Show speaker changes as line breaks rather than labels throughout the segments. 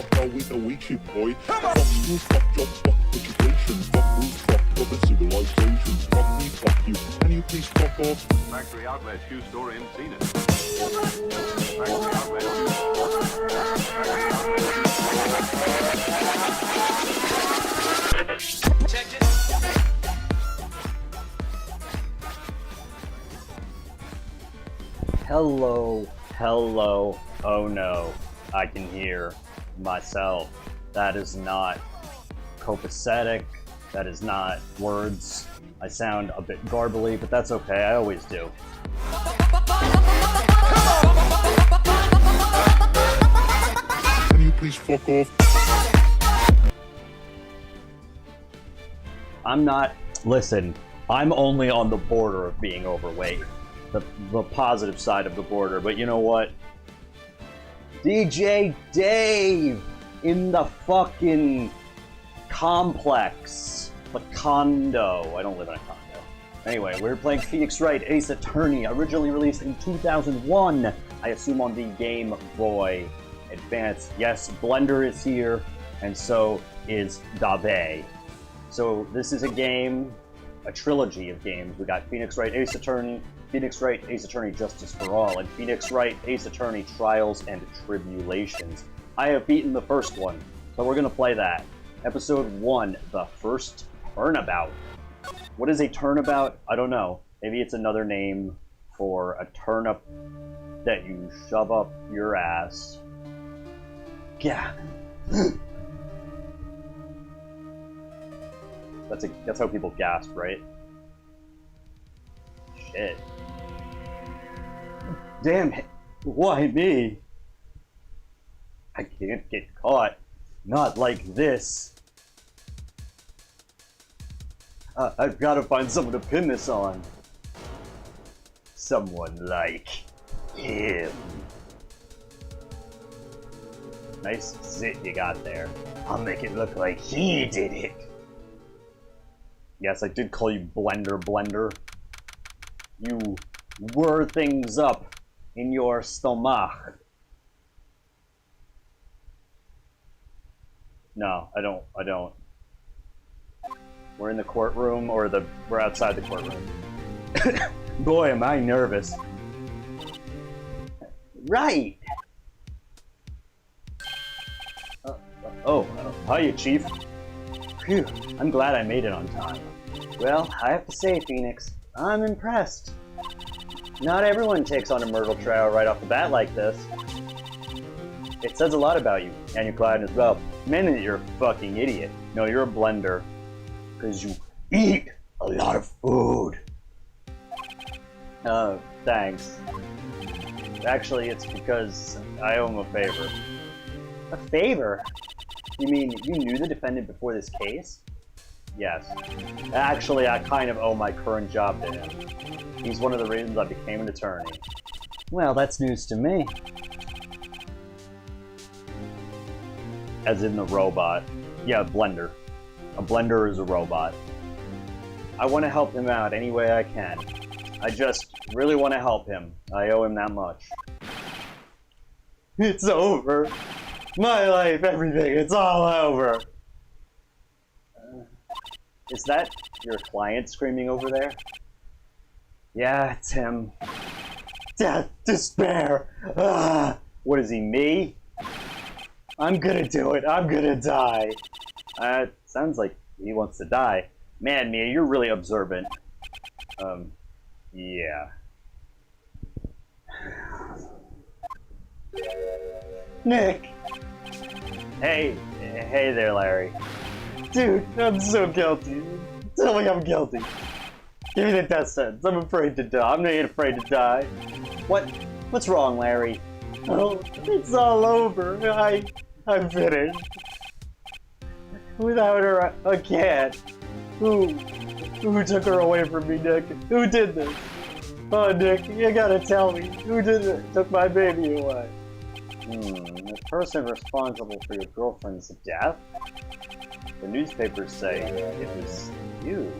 fuck are we the weak boy? Fuck school, fuck jobs, fuck education, fuck rules, fuck modern civilization. Fuck me, fuck you. Can you please fuck off?
Factory outlet shoe store in Zenith. Factory outlet shoe store. Check it.
Hello, hello, oh no, I can hear myself. That is not copacetic, that is not words. I sound a bit garbly, but that's okay, I always do.
Can you please fuck off?
Listen, I'm only on the border of being overweight. The positive side of the border, but you know what? DJ Dave in the fucking complex. The condo. I don't live in a condo. Anyway, we're playing Phoenix Wright Ace Attorney, originally released in 2001. I assume on the Game Boy Advance. Yes, Blender is here, and so is Dave. So this is a game, a trilogy of games. We got Phoenix Wright Ace Attorney, Phoenix Wright Ace Attorney Justice for All, and Phoenix Wright Ace Attorney Trials and Tribulations. I have beaten the first one, so we're gonna play that. Episode 1, the first turnabout. What is a turnabout? I don't know. Maybe it's another name for a turnip that you shove up your ass. Yeah. That's how people gasp, right? Shit. Damn it. Why me? I can't get caught. Not like this. I've got to find someone to pin this on. Someone like him. Nice zit you got there. I'll make it look like he did it. Yes, I did call you Blender. You whir things up in your stomach. No, I don't. We're in the courtroom, or we're outside the courtroom. Boy, am I nervous. Right! Hiya, Chief. Phew, I'm glad I made it on time. Well, I have to say, Phoenix, I'm impressed. Not everyone takes on a murder trial right off the bat like this. It says a lot about you, and your client as well. Mainly that you're a fucking idiot. No, you're a blender. Because you eat a lot of food. Oh, thanks. Actually, it's because I owe him a favor. A favor? You mean you knew the defendant before this case? Yes. Actually, I kind of owe my current job to him. He's one of the reasons I became an attorney. Well, that's news to me. As in the robot. Yeah, Blender. A blender is a robot. I want to help him out any way I can. I just really want to help him. I owe him that much. It's over. My life, everything, it's all over. Is that your client screaming over there? Yeah, it's him. Death, despair. Ah. What is he, me? I'm gonna do it. I'm gonna die. Sounds like he wants to die. Man, Mia, you're really observant. Yeah. Nick! Hey there, Larry. Dude, I'm so guilty. Tell me I'm guilty. Give me the death sentence. I'm afraid to die. I'm not afraid to die. What's wrong, Larry? Oh, it's all over. I'm finished. Without her, I can't. Who took her away from me, Nick? Who did this? Oh, Nick, you gotta tell me. Who did it? Took my baby away. The person responsible for your girlfriend's death? The newspapers say it was you.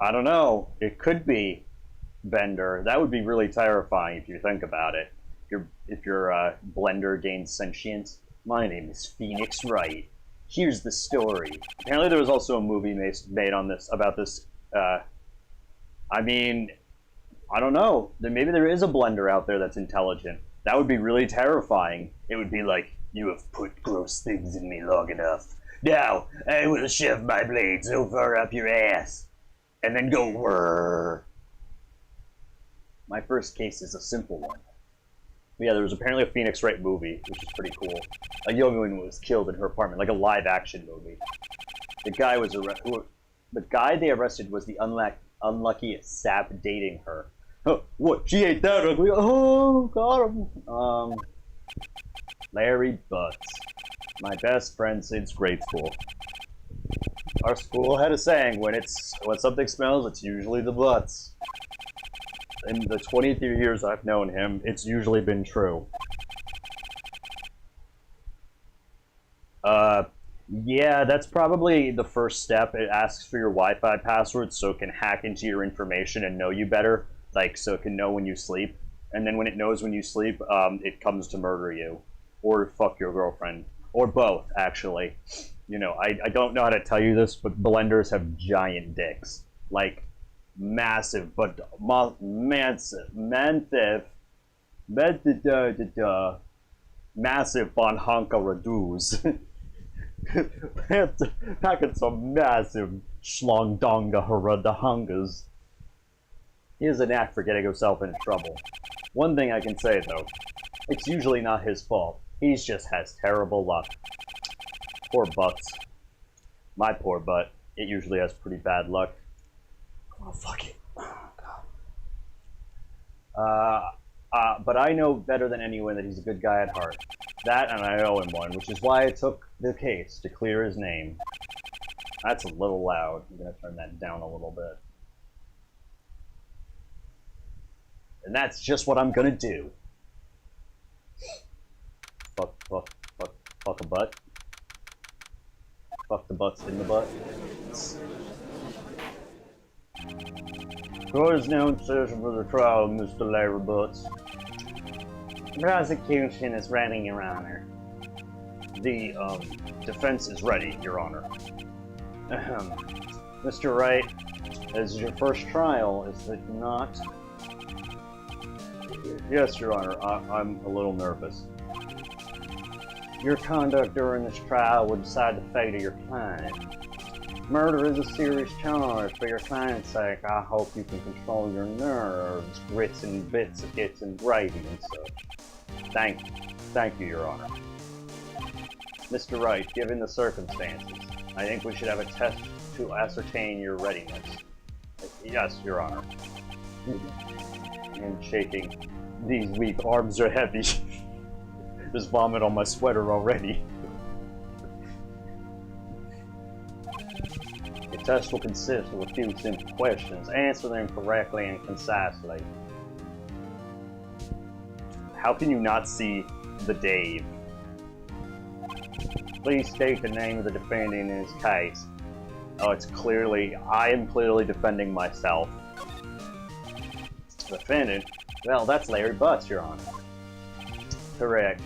I don't know. It could be. bender. That would be really terrifying if you think about it. If your blender gains sentience. My name is Phoenix Wright. Here's the story. Apparently there was also a movie made on this, about this, I mean, I don't know. Maybe there is a blender out there that's intelligent. That would be really terrifying. It would be like, you have put gross things in me long enough. Now, I will shove my blade so far up your ass. And then go whirr. My first case is a simple one. But yeah, there was apparently a Phoenix Wright movie, which is pretty cool. A young woman was killed in her apartment, like a live-action movie. The guy they arrested was the unlucky sap dating her. Oh, what? She ain't that ugly. Oh, got him. Larry Butts. My best friend since grade school. Our school had a saying, when something smells, it's usually the butts. In the 23 years I've known him, it's usually been true. Yeah, that's probably the first step. It asks for your Wi-Fi password so it can hack into your information and know you better. Like, so it can know when you sleep. And then when it knows when you sleep, it comes to murder you. Or fuck your girlfriend. Or both, actually. You know, I don't know how to tell you this, but blenders have giant dicks. Like, massive, but massive von Honka Radus. Packing some massive schlongdonga haradahungas. He has a knack for getting himself into trouble. One thing I can say, though, it's usually not his fault. He just has terrible luck. Poor butts. My poor butt. It usually has pretty bad luck. Oh, fuck it. Oh, God. But I know better than anyone that he's a good guy at heart. That, and I owe him one, which is why I took the case to clear his name. That's a little loud. I'm gonna turn that down a little bit. And that's just what I'm gonna do. Fuck a butt. Fuck the butts in the butt. Court is now in session for the trial of Mr. Larry Butts. The prosecution is ready, Your Honor. The, defense is ready, Your Honor. Mr. Wright, this is your first trial, is it not? Yes, Your Honor, I'm a little nervous. Your conduct during this trial will decide the fate of your client. Murder is a serious charge. For your client's sake, I hope you can control your nerves, grits and bits of gits and gravy and such. Thank you, Your Honor. Mr. Wright, given the circumstances, I think we should have a test to ascertain your readiness. Yes, Your Honor. I'm shaking. These weak arms are heavy. There's vomit on my sweater already. The test will consist of a few simple questions. Answer them correctly and concisely. How can you not see the Dave? Please state the name of the defendant in his case. Oh, I am clearly defending myself. Defendant? Well, that's Larry Butts, Your Honor. Correct.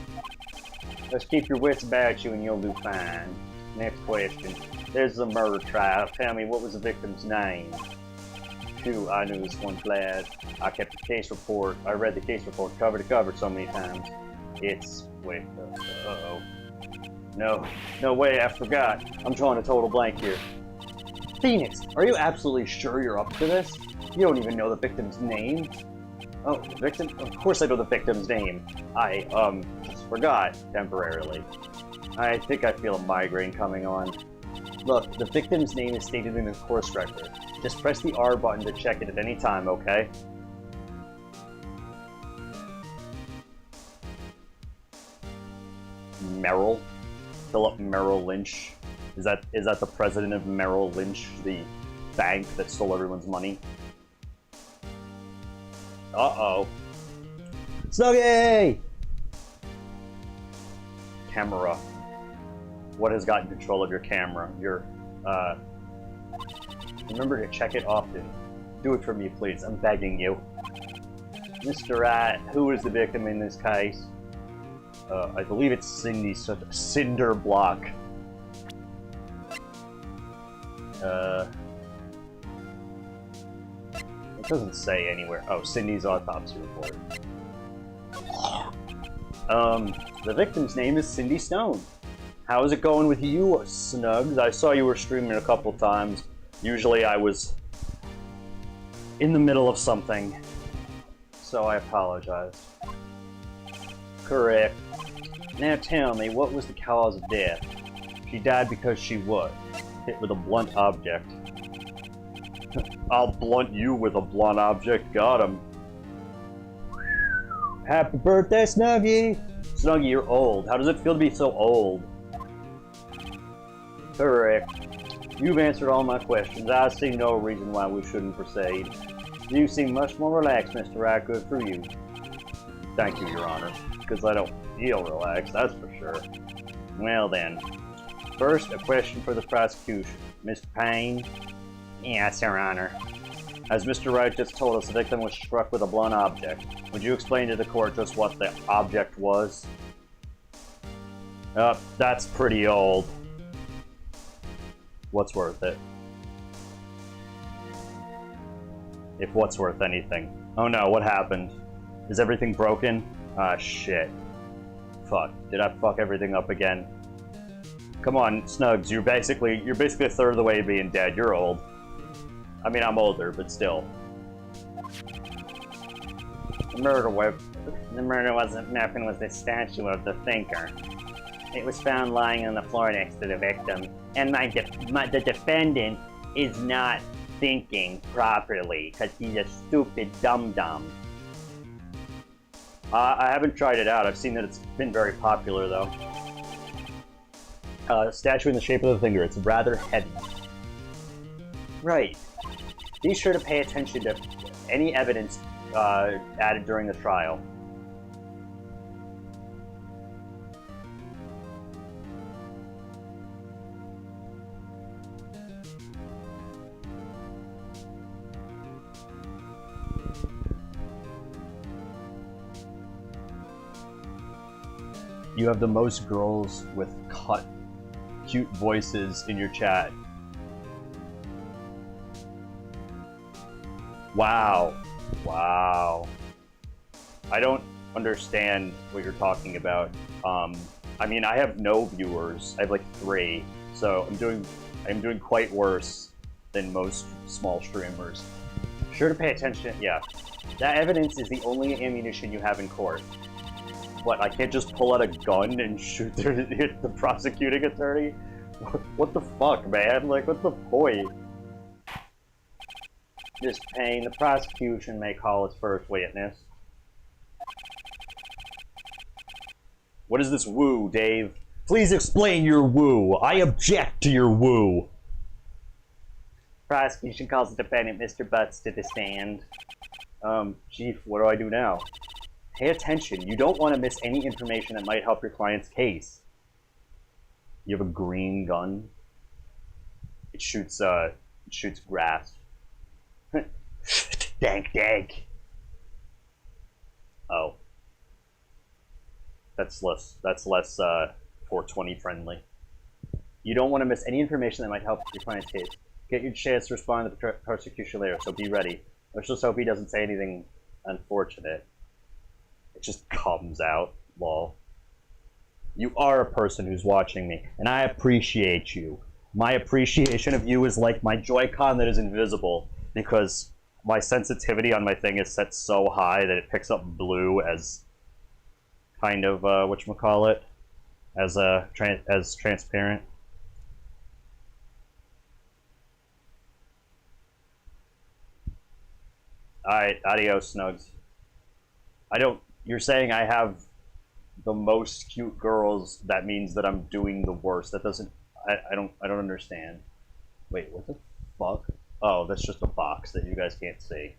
Just keep your wits about you and you'll do fine. Next question. There's the murder trial. Tell me, what was the victim's name? Phew, I knew this one, glad. I kept the case report. I read the case report cover to cover so many times. It's... wait, uh-oh. No way, I forgot. I'm drawing a total blank here. Phoenix, are you absolutely sure you're up to this? You don't even know the victim's name? Oh, the victim? Of course I know the victim's name. I, just forgot, temporarily. I think I feel a migraine coming on. Look, the victim's name is stated in the course record. Just press the R button to check it at any time, okay? Merrill? Philip Merrill Lynch? Is that the president of Merrill Lynch, the bank that stole everyone's money? Uh-oh. Snuggie! Camera. What has gotten control of your camera? Remember to check it often. Do it for me, please. I'm begging you. Mr. Wright, who is the victim in this case? I believe it's Cindy Cinder Block. It doesn't say anywhere. Oh, Cindy's autopsy report. The victim's name is Cindy Stone. How's it going with you, Snugs? I saw you were streaming a couple times. Usually I was in the middle of something, so I apologize. Correct. Now tell me, what was the cause of death? She died because she what? Hit with a blunt object. I'll blunt you with a blunt object. Got him. Happy birthday, Snuggie! Snuggie, you're old. How does it feel to be so old? Correct. You've answered all my questions. I see no reason why we shouldn't proceed. You seem much more relaxed, Mr. Wright. Good for you. Thank you, Your Honor. Because I don't feel relaxed, that's for sure. Well then. First, a question for the prosecution. Mr. Payne? Yes, Your Honor. As Mr. Wright just told us, the victim was struck with a blunt object. Would you explain to the court just what the object was? That's pretty old. What's worth it? If what's worth anything. Oh no, what happened? Is everything broken? Ah, shit. Fuck. Did I fuck everything up again? Come on, Snugs, you're basically a third of the way to being dead. You're old. I mean, I'm older, but still. The murder wasn't nothing, was the statue of the thinker. It was found lying on the floor next to the victim, and the defendant is not thinking properly, because he's a stupid dum-dum. I haven't tried it out. I've seen that it's been very popular, though. Statue in the shape of the finger. It's rather heavy. Right. Be sure to pay attention to any evidence added during the trial. You have the most girls with cute voices in your chat. Wow. Wow. I don't understand what you're talking about. I mean, I have no viewers. I have like 3, so I'm doing quite worse than most small streamers. Sure to pay attention. Yeah, that evidence is the only ammunition you have in court. What, I can't just pull out a gun and shoot the prosecuting attorney? What the fuck, man? Like, what's the point? This Payne, the prosecution may call its first witness. What is this woo, Dave? Please explain your woo. I object to your woo. Prosecution calls the defendant, Mr. Butts, to the stand. Chief, what do I do now? Pay attention. You don't want to miss any information that might help your client's case. You have a green gun. It shoots grass. Dank, dank. Oh. That's less 420 friendly. You don't want to miss any information that might help your client's case. Get your chance to respond to the prosecution later, so be ready. Let's just hope he doesn't say anything unfortunate. It just comes out, lol. You are a person who's watching me, and I appreciate you. My appreciation of you is like my Joy-Con that is invisible, because my sensitivity on my thing is set so high that it picks up blue as kind of, whatchamacallit, as transparent. Alright, adios, Snugs. You're saying I have the most cute girls, that means that I'm doing the worst. That doesn't, I don't understand. Wait, what the fuck? Oh, that's just a box that you guys can't see.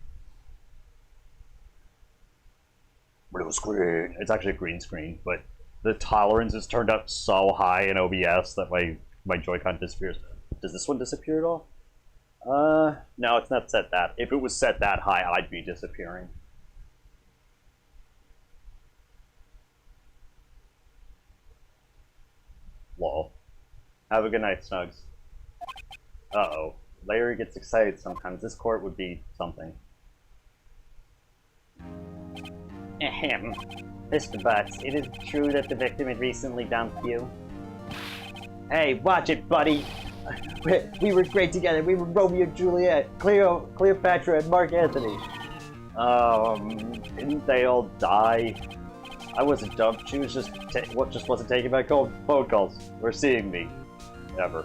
Blue screen. It's actually a green screen, but the tolerance is turned up so high in OBS that my Joy-Con disappears. Does this one disappear at all? No, it's not set that. If it was set that high, I'd be disappearing. Lol. Have a good night, Snugs. Uh-oh. Larry gets excited sometimes. This court would be something. Ahem. Mr. Butts, it is true that the victim had recently dumped you? Hey, watch it, buddy! We were great together. We were Romeo and Juliet, Cleopatra, and Mark Anthony. Didn't they all die? I wasn't dumped. She was just wasn't taking my phone calls or seeing me, ever.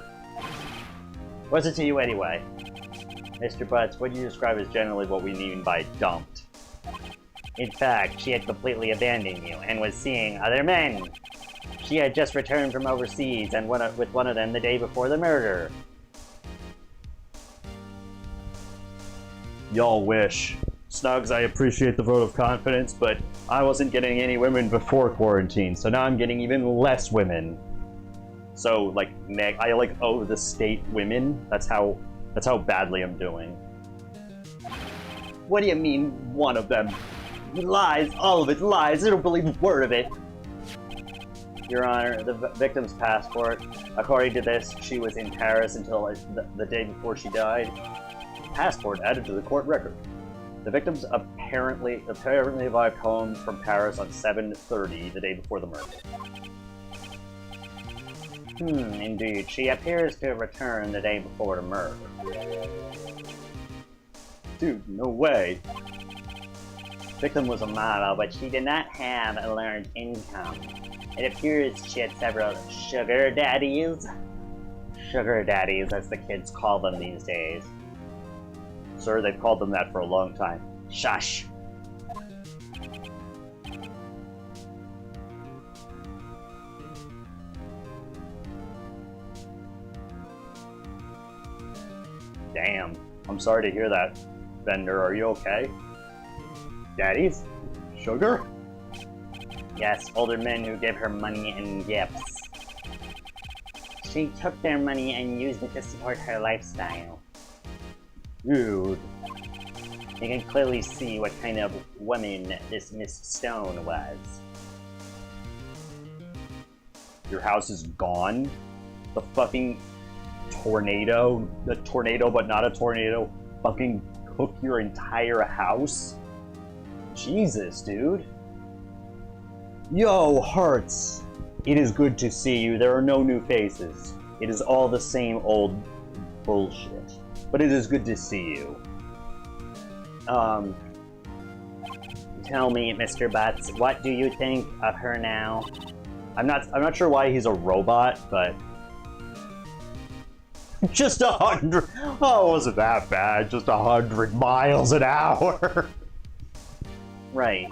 What's it to you anyway? Mr. Butts, what you describe is generally what we mean by dumped. In fact, she had completely abandoned you and was seeing other men. She had just returned from overseas and with one of them the day before the murder. Y'all wish. Snugs, I appreciate the vote of confidence, but I wasn't getting any women before quarantine, so now I'm getting even less women. So, like, I owe the state women. That's how badly I'm doing. What do you mean, one of them? Lies, all of it lies. I don't believe a word of it. Your Honor, the victim's passport. According to this, she was in Paris until the day before she died. Passport added to the court record. The victims apparently arrived home from Paris on 7:30, the day before the murder. Indeed. She appears to have returned the day before the murder. Dude, no way. Victim was a model, but she did not have a large income. It appears she had several sugar daddies. Sugar daddies, as the kids call them these days. Sir, they've called them that for a long time. Shush. Damn. I'm sorry to hear that. Bender, are you okay? Daddies? Sugar? Yes, older men who give her money and gifts. She took their money and used it to support her lifestyle. Dude. You can clearly see what kind of woman this Miss Stone was. Your house is gone? The fucking tornado? The tornado but not a tornado fucking cooked your entire house? Jesus, dude. Yo, Hearts! It is good to see you. There are no new faces. It is all the same old bullshit. But it is good to see you. Tell me, Mr. Butts, what do you think of her now? I'm not sure why he's a robot, but just 100. Oh, it wasn't that bad. Just 100 miles an hour. Right.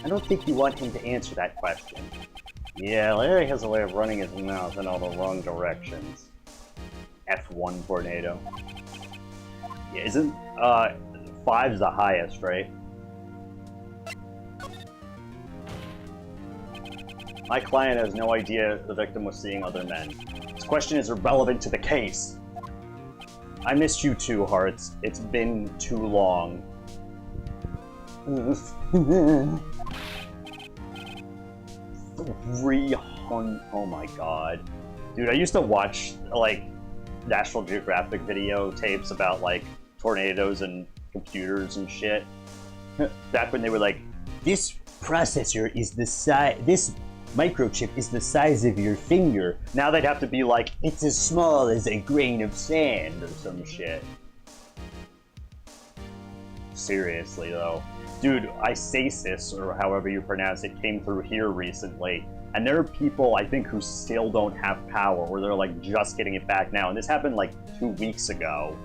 I don't think you want him to answer that question. Yeah, Larry has a way of running his mouth in all the wrong directions. F1 tornado. Yeah, isn't 5's the highest, right? My client has no idea the victim was seeing other men. This question is irrelevant to the case. I missed you too, Hearts. It's been too long. 300. Oh my god. Dude, I used to watch, like, National Geographic video tapes about, like, tornadoes and computers and shit. Back when they were like, this processor is the size, this microchip is the size of your finger. Now they'd have to be like, it's as small as a grain of sand or some shit. Seriously, though. Dude, Isasis, or however you pronounce it, came through here recently. And there are people, I think, who still don't have power, or they're, like, just getting it back now. And this happened, like, 2 weeks ago.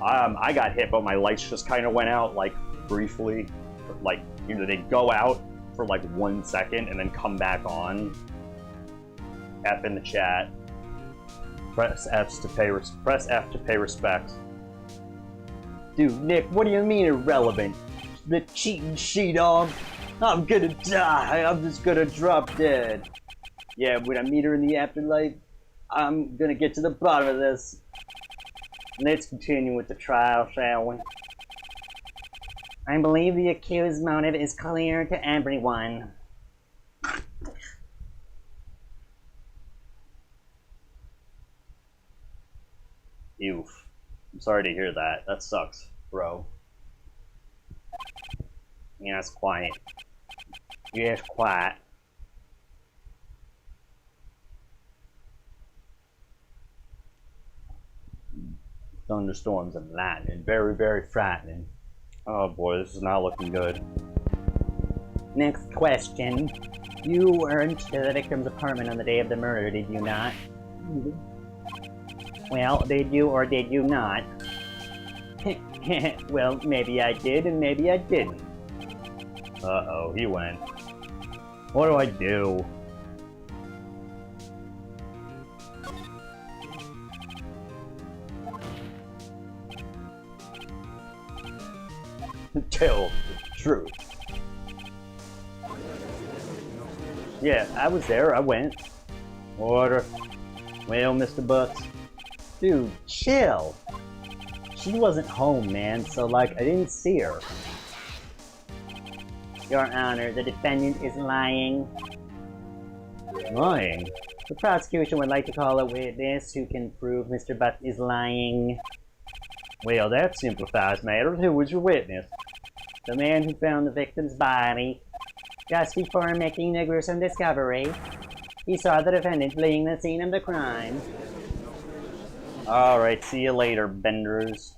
I got hit, but my lights just kind of went out, like, briefly. Like, you know, they go out for, like, 1 second and then come back on. F in the chat. Press F to pay respect. Dude, Nick, what do you mean irrelevant? The cheating she-dog? I'm gonna die. I'm just gonna drop dead. Yeah, when I meet her in the afterlife, I'm gonna get to the bottom of this. Let's continue with the trial, shall we? I believe the accused's motive is clear to everyone. Oof. I'm sorry to hear that. That sucks, bro. Yes, quiet. Yes, quiet. Thunderstorms and lightning. Very, very frightening. Oh boy, this is not looking good. Next question. You weren't to the victim's apartment on the day of the murder, did you not? Well, did you or did you not? Well, maybe I did and maybe I didn't. Uh-oh, he went. What do I do? Tell the truth. Yeah, I was there, I went. Order. Well, Mr. Butts. Dude, chill. She wasn't home, man, so like, I didn't see her. Your Honor, the defendant is lying. Lying? The prosecution would like to call a witness who can prove Mr. Butts is lying. Well, that simplifies matters. Who was your witness? The man who found the victim's body. Just before making the gruesome discovery, he saw the defendant fleeing the scene of the crime. Alright, see you later, benders.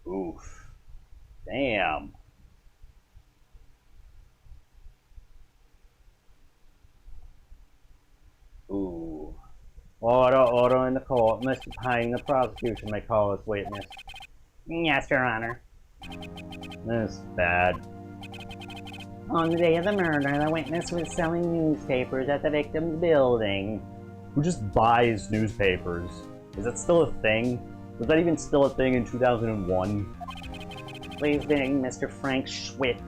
Oof. Damn. Ooh. Order in the court. Mr. Payne, the prosecution may call as witness. Yes, Your Honor. This is bad. On the day of the murder, the witness was selling newspapers at the victim's building. Who just buys newspapers? Is that still a thing? Was that even still a thing in 2001? Please bring Mr. Frank Schwitt,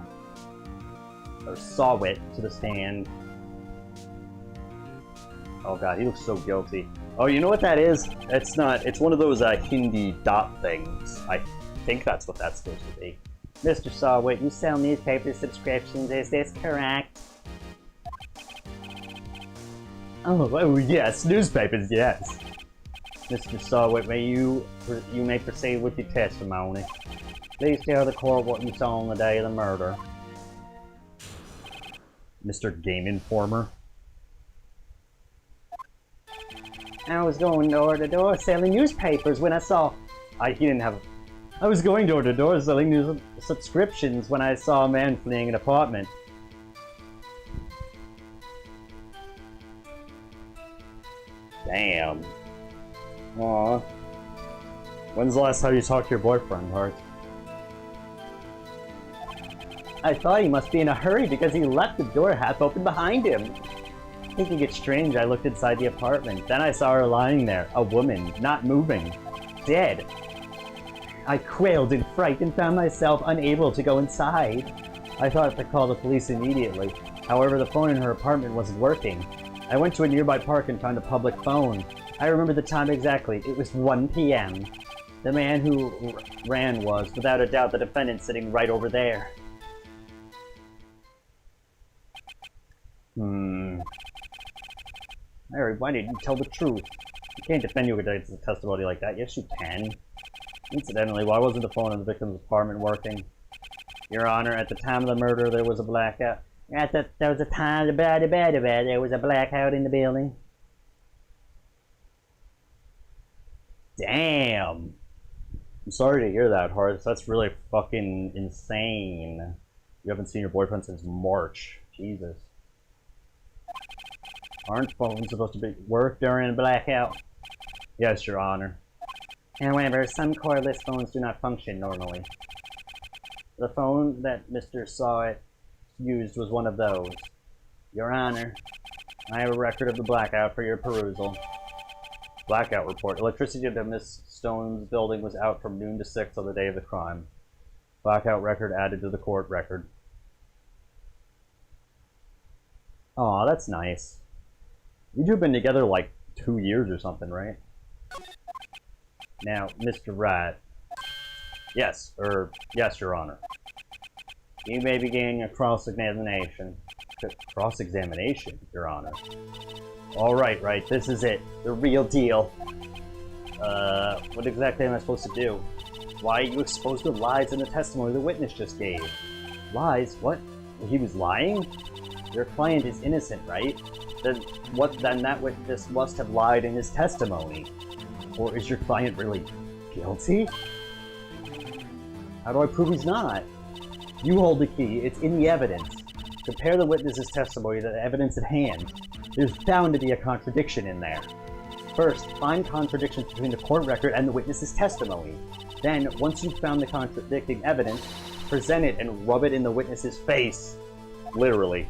or Sawit, to the stand. Oh god, he looks so guilty. Oh, you know what that is? It's not. It's one of those Hindi dot things. I think that's what that's supposed to be. Mr. Sawit, you sell newspaper subscriptions, is this correct? Oh yes, newspapers, yes. Mr. Sawit, you may proceed with your testimony. Please tell the court what you saw on the day of the murder. Mr. Game Informer. I was going door to door selling newspapers when I saw... he didn't have... I was going door to door selling news subscriptions when I saw a man fleeing an apartment. Damn. Aw. When's the last time you talked to your boyfriend, Hart? I thought he must be in a hurry because he left the door half open behind him. Thinking it strange, I looked inside the apartment. Then I saw her lying there, a woman, not moving, dead. I quailed in fright and found myself unable to go inside. I thought to call the police immediately. However, the phone in her apartment wasn't working. I went to a nearby park and found a public phone. I remember the time exactly. It was 1 p.m. The man who ran was, without a doubt, the defendant sitting right over there. Mary, why didn't you tell the truth? You can't defend you against a testimony like that. Yes, you can. Incidentally, why wasn't the phone in the victim's apartment working? Your Honor, at the time of the murder, there was a blackout. There was a time there was a blackout in the building. Damn. I'm sorry to hear that, Horace. That's really fucking insane. You haven't seen your boyfriend since March. Jesus. Aren't phones supposed to work during a blackout? Yes, Your Honor. However, some cordless phones do not function normally. The phone that Mr. Sawit used was one of those. Your Honor, I have a record of the blackout for your perusal. Blackout report. Electricity to Miss Stone's building was out from noon to 6 on the day of the crime. Blackout record added to the court record. Aw, that's nice. You two have been together like 2 years or something, right? Now, Mr. Wright. Yes, yes, Your Honor. You may begin your cross-examination. Cross-examination, Your Honor? Alright, right, this is it. The real deal. What exactly am I supposed to do? Why are you exposed to lies in the testimony the witness just gave? Lies? What? He was lying? Your client is innocent, right? Then that witness must have lied in his testimony. Or is your client really guilty? How do I prove he's not? You hold the key. It's in the evidence. Compare the witness's testimony to the evidence at hand. There's bound to be a contradiction in there. First, find contradictions between the court record and the witness's testimony. Then, once you've found the contradicting evidence, present it and rub it in the witness's face. Literally.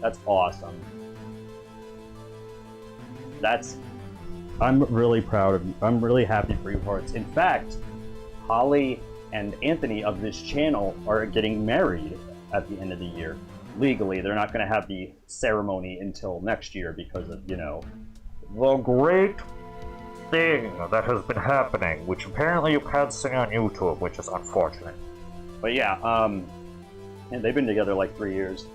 That's awesome. I'm really proud of you. I'm really happy for you, Hearts. In fact, Holly and Anthony of this channel are getting married at the end of the year. Legally, they're not going to have the ceremony until next year because of, you know, the great thing that has been happening, which apparently you can't see on YouTube, which is unfortunate. But yeah, and they've been together like 3 years.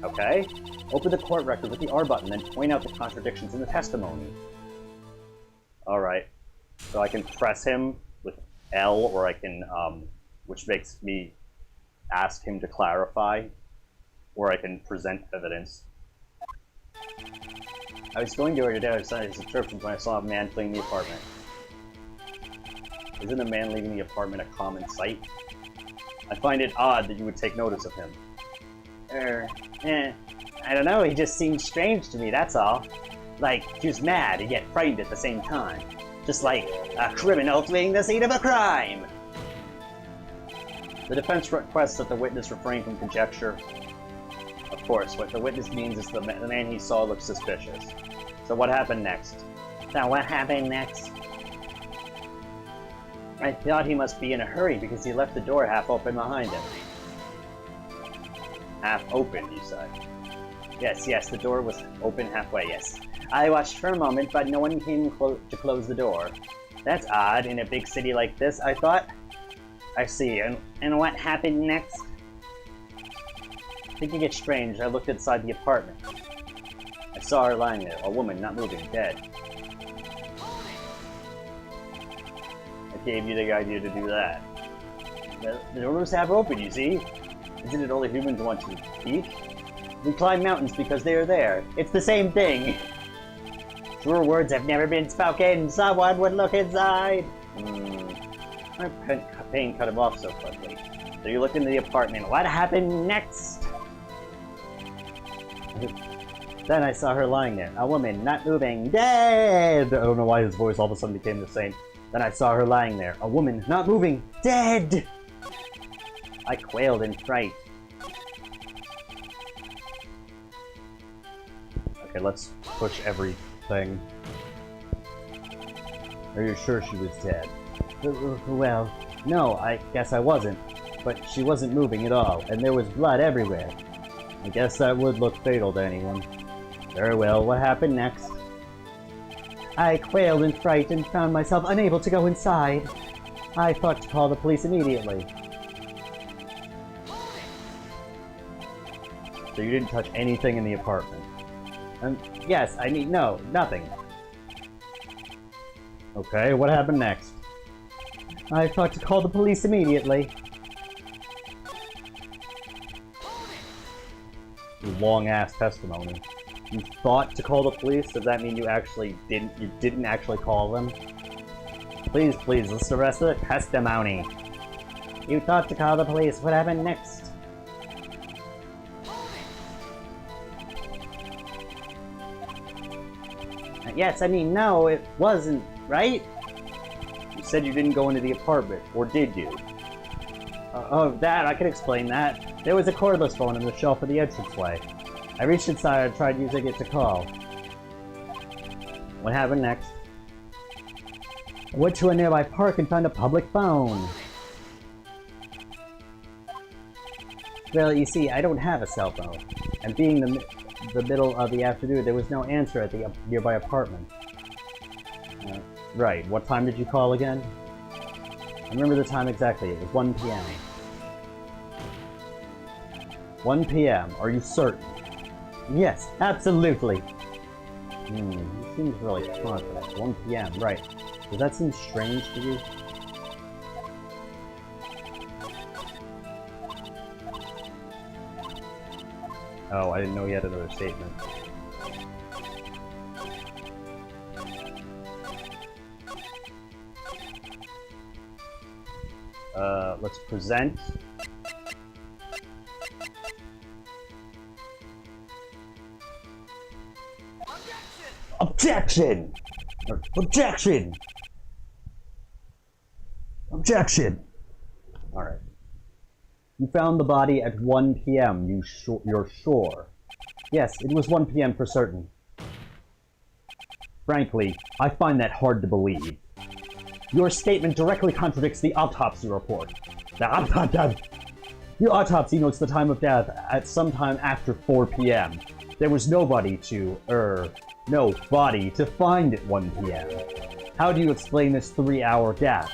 Okay. Open the court record with the R button, then point out the contradictions in the testimony. Alright. So I can press him with L, or I can, which makes me ask him to clarify, or I can present evidence. I was going to her today, I was signing subscriptions when I saw a man fleeing the apartment. Isn't a man leaving the apartment a common sight? I find it odd that you would take notice of him. I don't know, he just seemed strange to me, that's all. Like, he was mad and yet frightened at the same time. Just like a criminal fleeing the scene of a crime! The defense requests that the witness refrain from conjecture. Of course, what the witness means is the man he saw looked suspicious. So what happened next? Now what happened next? I thought he must be in a hurry because he left the door half open behind him. Half open, you said? Yes, the door was open halfway, yes. I watched for a moment, but no one came to close the door. That's odd in a big city like this, I thought. I see, and what happened next? Thinking it strange, I looked inside the apartment. I saw her lying there, a woman not moving, dead. I gave you the idea to do that. The door was half open, you see? Isn't it only humans want to peek? We climb mountains because they are there. It's the same thing. Truer words have never been spoken. Someone would look inside. My pain cut him off so quickly. So you looked into the apartment. What happened next? Then I saw her lying there. A woman, not moving, dead! I don't know why his voice all of a sudden became the same. Then I saw her lying there. A woman, not moving, dead! I quailed in fright. Okay, let's push everything. Are you sure she was dead? Well, no, I guess I wasn't. But she wasn't moving at all, and there was blood everywhere. I guess that would look fatal to anyone. Very well, what happened next? I quailed in fright and found myself unable to go inside. I thought to call the police immediately. So you didn't touch anything in the apartment? Yes, I mean, no, nothing. Okay, what happened next? I thought to call the police immediately. Long-ass testimony. You thought to call the police? Does that mean you actually didn't? You didn't actually call them? Please, let's the rest of the testimony. You thought to call the police. What happened next? Yes, I mean, no, it wasn't, right? You said you didn't go into the apartment, or did you? Oh, that, I can explain that. There was a cordless phone on the shelf of the entranceway. I reached inside and tried using it to call. What happened next? I went to a nearby park and found a public phone. Well, you see, I don't have a cell phone. And being the the middle of the afternoon. There was no answer at the nearby apartment. Right, what time did you call again? I remember the time exactly. It was 1 p.m. 1 p.m. Are you certain? Yes, absolutely. He seems really confident. 1 p.m. Right. Does that seem strange to you? Oh, I didn't know he had another statement. Let's present. Objection! Objection! Objection! Alright. You found the body at 1 p.m., you're sure? Yes, it was 1 p.m. for certain. Frankly, I find that hard to believe. Your statement directly contradicts the autopsy report. The autopsy notes the time of death at some time after 4 p.m. There was nobody to, no body to find at 1 p.m. How do you explain this 3-hour gap?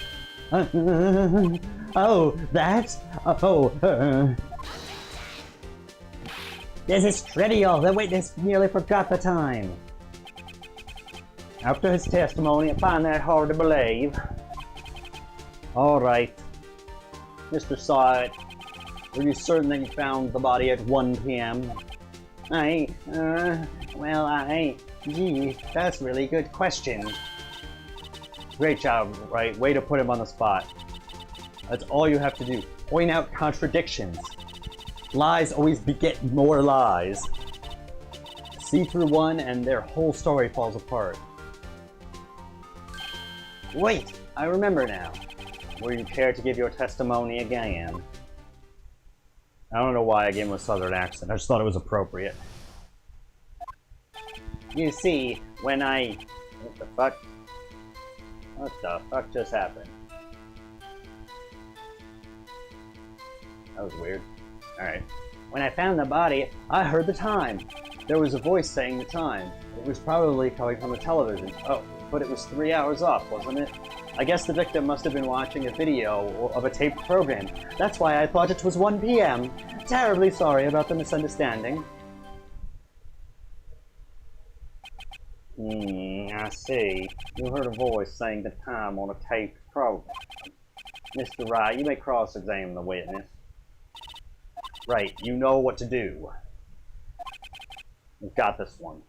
Oh, that? This is trivial. The witness merely forgot the time. After his testimony, I find that hard to believe. Alright. Mr. Saw It, were you certain that you found the body at 1 p.m.? Gee, that's a really good question. Great job, Wright. Way to put him on the spot. That's all you have to do. Point out contradictions. Lies always beget more lies. See through one and their whole story falls apart. Wait, I remember now. Will you care to give your testimony again? I don't know why I gave him a southern accent. I just thought it was appropriate. You see, when I... What the fuck? What the fuck just happened? That was weird. Alright. When I found the body, I heard the time. There was a voice saying the time. It was probably coming from the television. Oh, but it was 3 hours off, wasn't it? I guess the victim must have been watching a video of a taped program. That's why I thought it was 1 p.m. Terribly sorry about the misunderstanding. I see. You heard a voice saying the time on a taped program. Mr. Wright, you may cross-examine the witness. Right, you know what to do. You've got this one.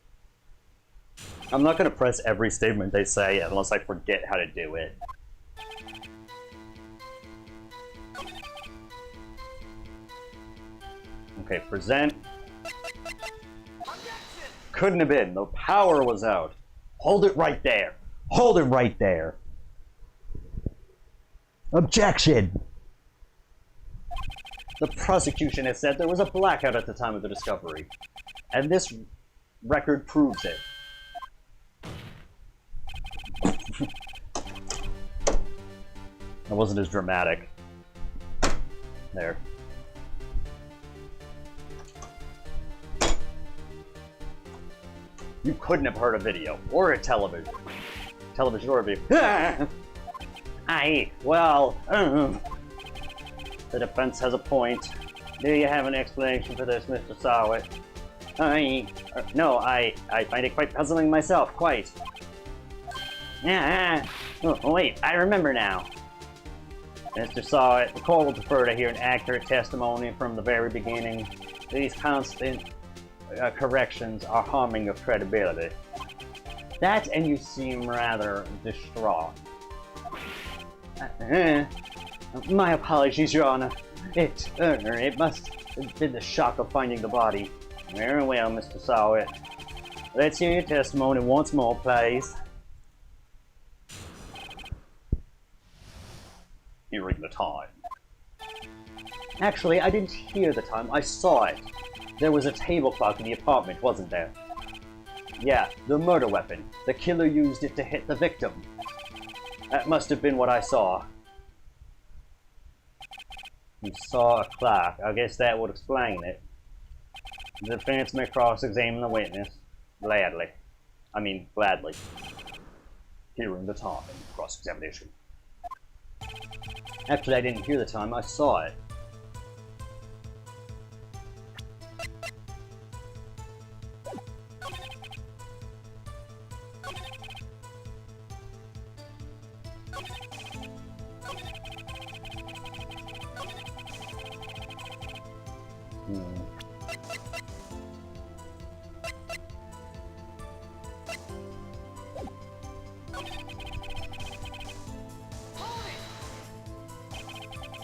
I'm not going to press every statement they say unless I forget how to do it. Okay, present. Couldn't have been. The power was out. Hold it right there. Hold it right there. Objection! The prosecution has said there was a blackout at the time of the discovery. And this record proves it. That wasn't as dramatic. There. You couldn't have heard a video, or a television. Television or a video. The defense has a point. Do you have an explanation for this, Mr. Sawit? No, I find it quite puzzling myself, quite. Wait, I remember now. Mr. Sawit, the court will prefer to hear an accurate testimony from the very beginning. These constant corrections are harming your credibility. That, and you seem rather distraught. My apologies, Your Honor. It must have been the shock of finding the body. Very well, Mr. Sawit. Let's hear your testimony once more, please. Hearing the time. Actually, I didn't hear the time. I saw it. There was a table clock in the apartment, wasn't there? Yeah, the murder weapon. The killer used it to hit the victim. That must have been what I saw. You saw a clock. I guess that would explain it. The defense may cross-examine the witness. Gladly. I mean, gladly. Hearing the time. Cross-examination. Actually, I didn't hear the time, I saw it.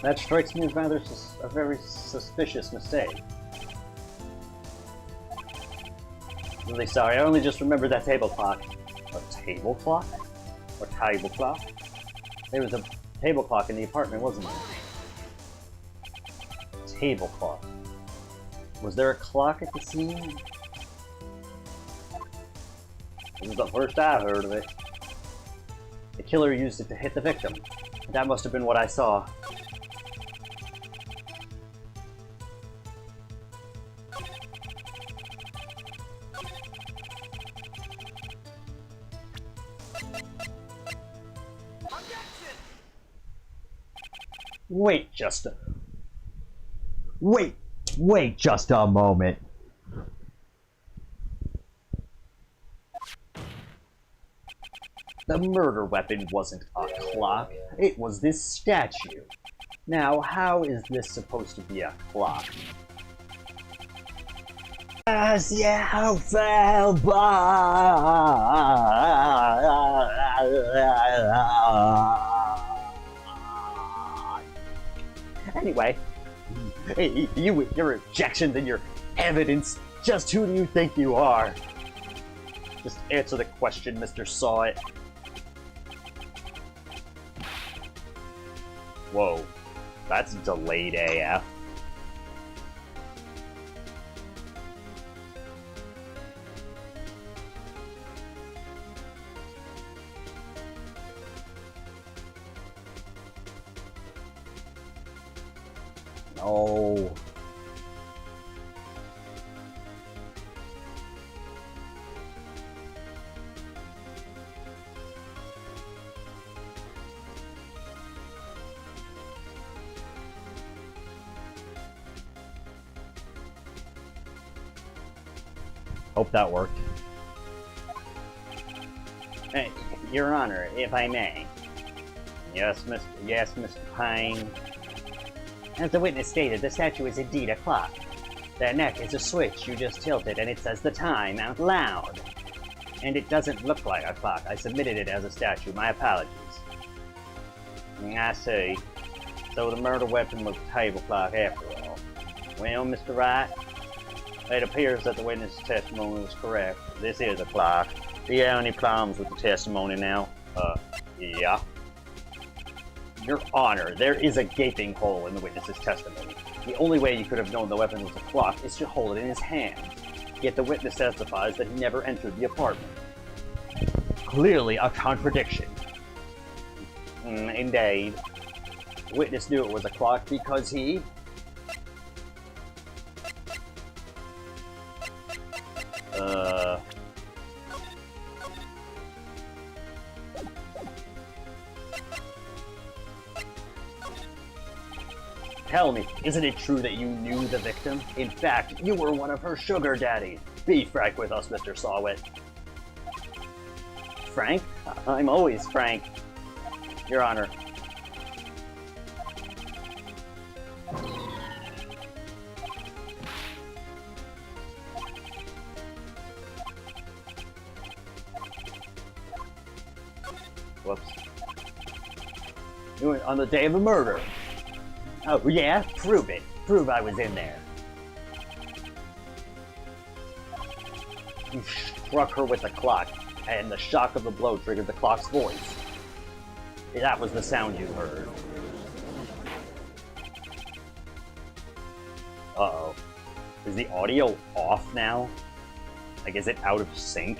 That strikes me as rather a very suspicious mistake. Really sorry, I only just remembered that table clock. A table clock? Or table clock? There was a table clock in the apartment, wasn't there? Table clock. Was there a clock at the scene? This is the first I heard of it. The killer used it to hit the victim. That must have been what I saw. Wait just a moment. The murder weapon wasn't a clock, it was this statue. Now, how is this supposed to be a clock? As you fell by. Anyway, you with your objections and your evidence, just who do you think you are? Just answer the question, Mr. Saw It. Whoa, that's delayed AF. No. Hope that worked. Hey, Your Honor, if I may. Yes, Mr. Pine. As the witness stated, the statue is indeed a clock. The neck is a switch you just tilted and it says the time out loud. And it doesn't look like a clock. I submitted it as a statue. My apologies. I see. So the murder weapon was a table clock after all. Well, Mr. Wright, it appears that the witness' testimony was correct. This is a clock. Do you have any problems with the testimony now? Yeah. Your Honor, there is a gaping hole in the witness's testimony. The only way you could have known the weapon was a clock is to hold it in his hand. Yet the witness testifies that he never entered the apartment. Clearly a contradiction. Indeed. The witness knew it was a clock because he... Tell me, isn't it true that you knew the victim? In fact, you were one of her sugar daddies. Be frank with us, Mr. Sawit. Frank? I'm always frank. Your Honor. Whoops. You were on the day of the murder. Oh, yeah? Prove it. Prove I was in there. You struck her with the clock, and the shock of the blow triggered the clock's voice. That was the sound you heard. Uh-oh. Is the audio off now? Like, is it out of sync?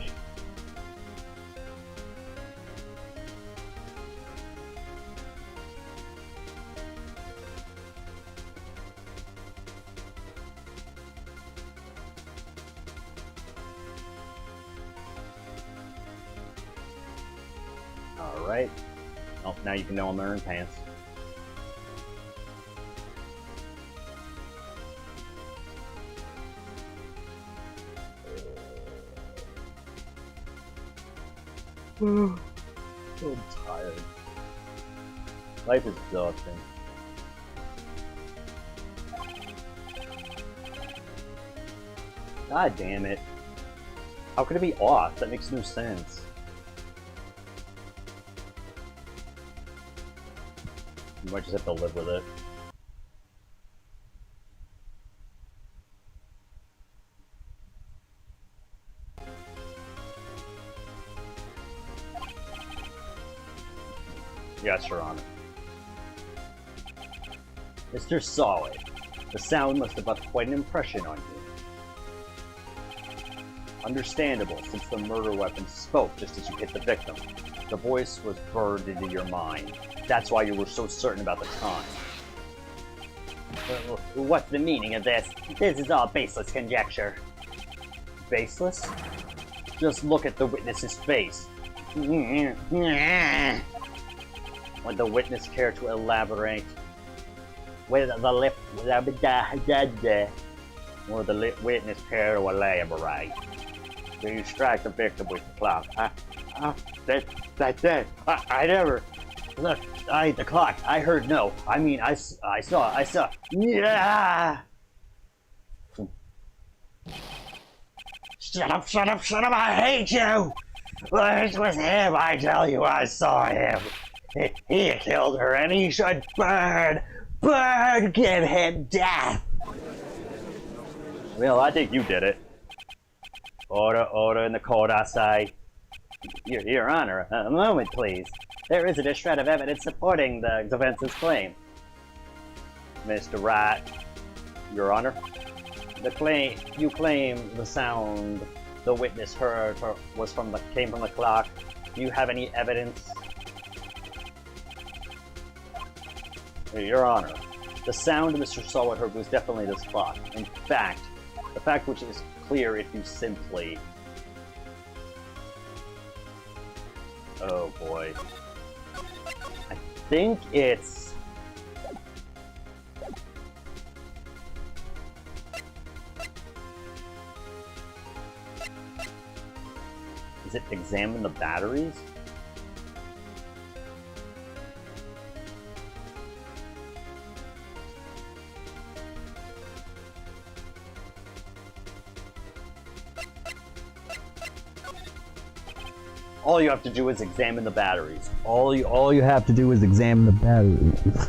right? Oh, now you can know I'm wearing pants. I'm tired. Life is exhausting. God damn it. How could it be off? That makes no sense. You might just have to live with it. Yes, Your Honor. Mr. Solid, the sound must have left quite an impression on you. Understandable, since the murder weapon spoke just as you hit the victim. The voice was burned into your mind. That's why you were so certain about the time. What's the meaning of this? This is all baseless conjecture. Baseless? Just look at the witness's face. Would the witness care to elaborate? Would the witness care to elaborate? Do you strike the victim with the clock? That's it. I never. Look, the clock. I heard no. I mean, I saw. Yeah. Shut up! I hate you. It was him. I tell you, I saw him. He killed her, and he should burn. Give him death. Well, I think you did it. Order in the court, I say. Your Honor, a moment, please. There isn't a shred of evidence supporting the defense's claim. Mr. Wright, Your Honor, you claim the sound the witness heard came from the clock. Do you have any evidence? Your Honor, the sound Mr. Sawat heard was definitely this clock. In fact, the fact which is clear if you simply... Oh boy. I think it's... Is it examine the batteries? All you have to do is examine the batteries. All you have to do is examine the batteries.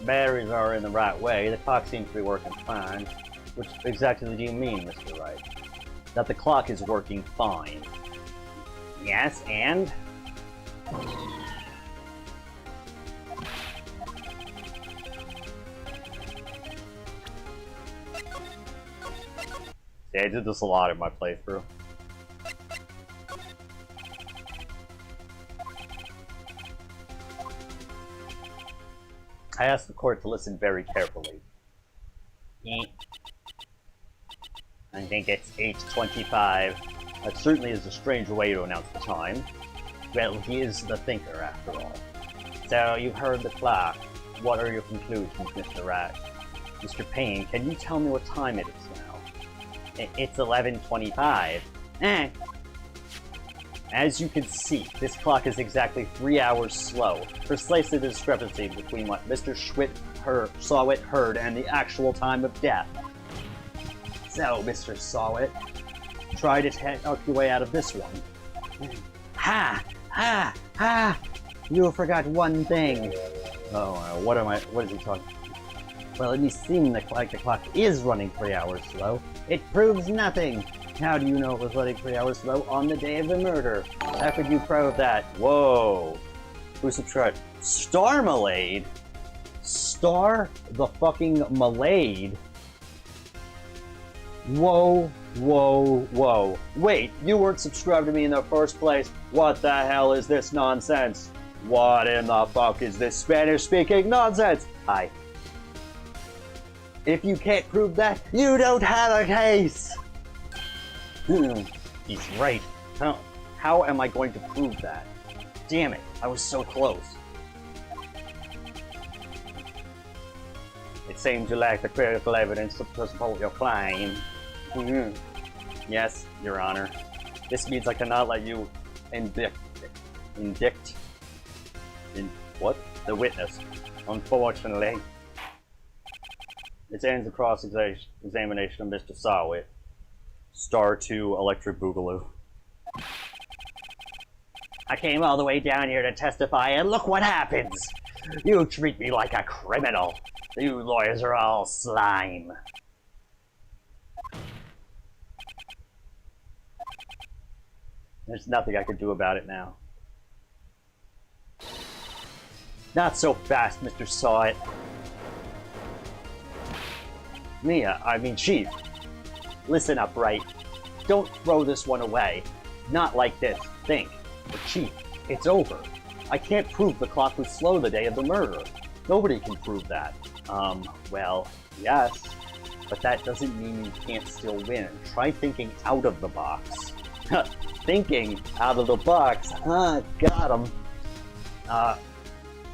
Batteries are in the right way. The clock seems to be working fine. Which exactly do you mean, Mr. Wright? That the clock is working fine. Yes, and? Yeah, I did this a lot in my playthrough. I asked the court to listen very carefully. I think it's 8:25. That certainly is a strange way to announce the time. Well, he is the thinker, after all. So, you've heard the clock. What are your conclusions, Mr. Wright? Mr. Payne, can you tell me what time it is now? It's 11:25. As you can see, this clock is exactly 3 hours slow. Precisely the discrepancy between what Mr. Sawit heard and the actual time of death. So, Mr. Sawit, try to talk your way out of this one. Ha! You forgot one thing. Oh, what is he talking about? Well, it seems like the clock is running 3 hours slow. It proves nothing. How do you know it was running 3 hours slow on the day of the murder? How could you prove that? Whoa. Who subtract? Starmalade? Star the fucking Malade? Whoa. Wait, you weren't subscribed to me in the first place. What the hell is this nonsense? What in the fuck is this Spanish-speaking nonsense? Hi. If you can't prove that, you don't have a case! He's right. How am I going to prove that? Damn it, I was so close. It seems you lack the critical evidence to support your claim. Yes, Your Honor. This means I cannot let you indict the witness. Unfortunately, it ends the cross-examination of Mr. Sawit. Star 2 Electric Boogaloo. I came all the way down here to testify, and look what happens! You treat me like a criminal. You lawyers are all slime. There's nothing I can do about it now. Not so fast, Mr. Sawit. Chief. Listen up, Wright. Don't throw this one away. Not like this. Think. But Chief, it's over. I can't prove the clock was slow the day of the murder. Nobody can prove that. Well, yes. But that doesn't mean you can't still win. Try thinking out of the box. Thinking out of the box. Got him.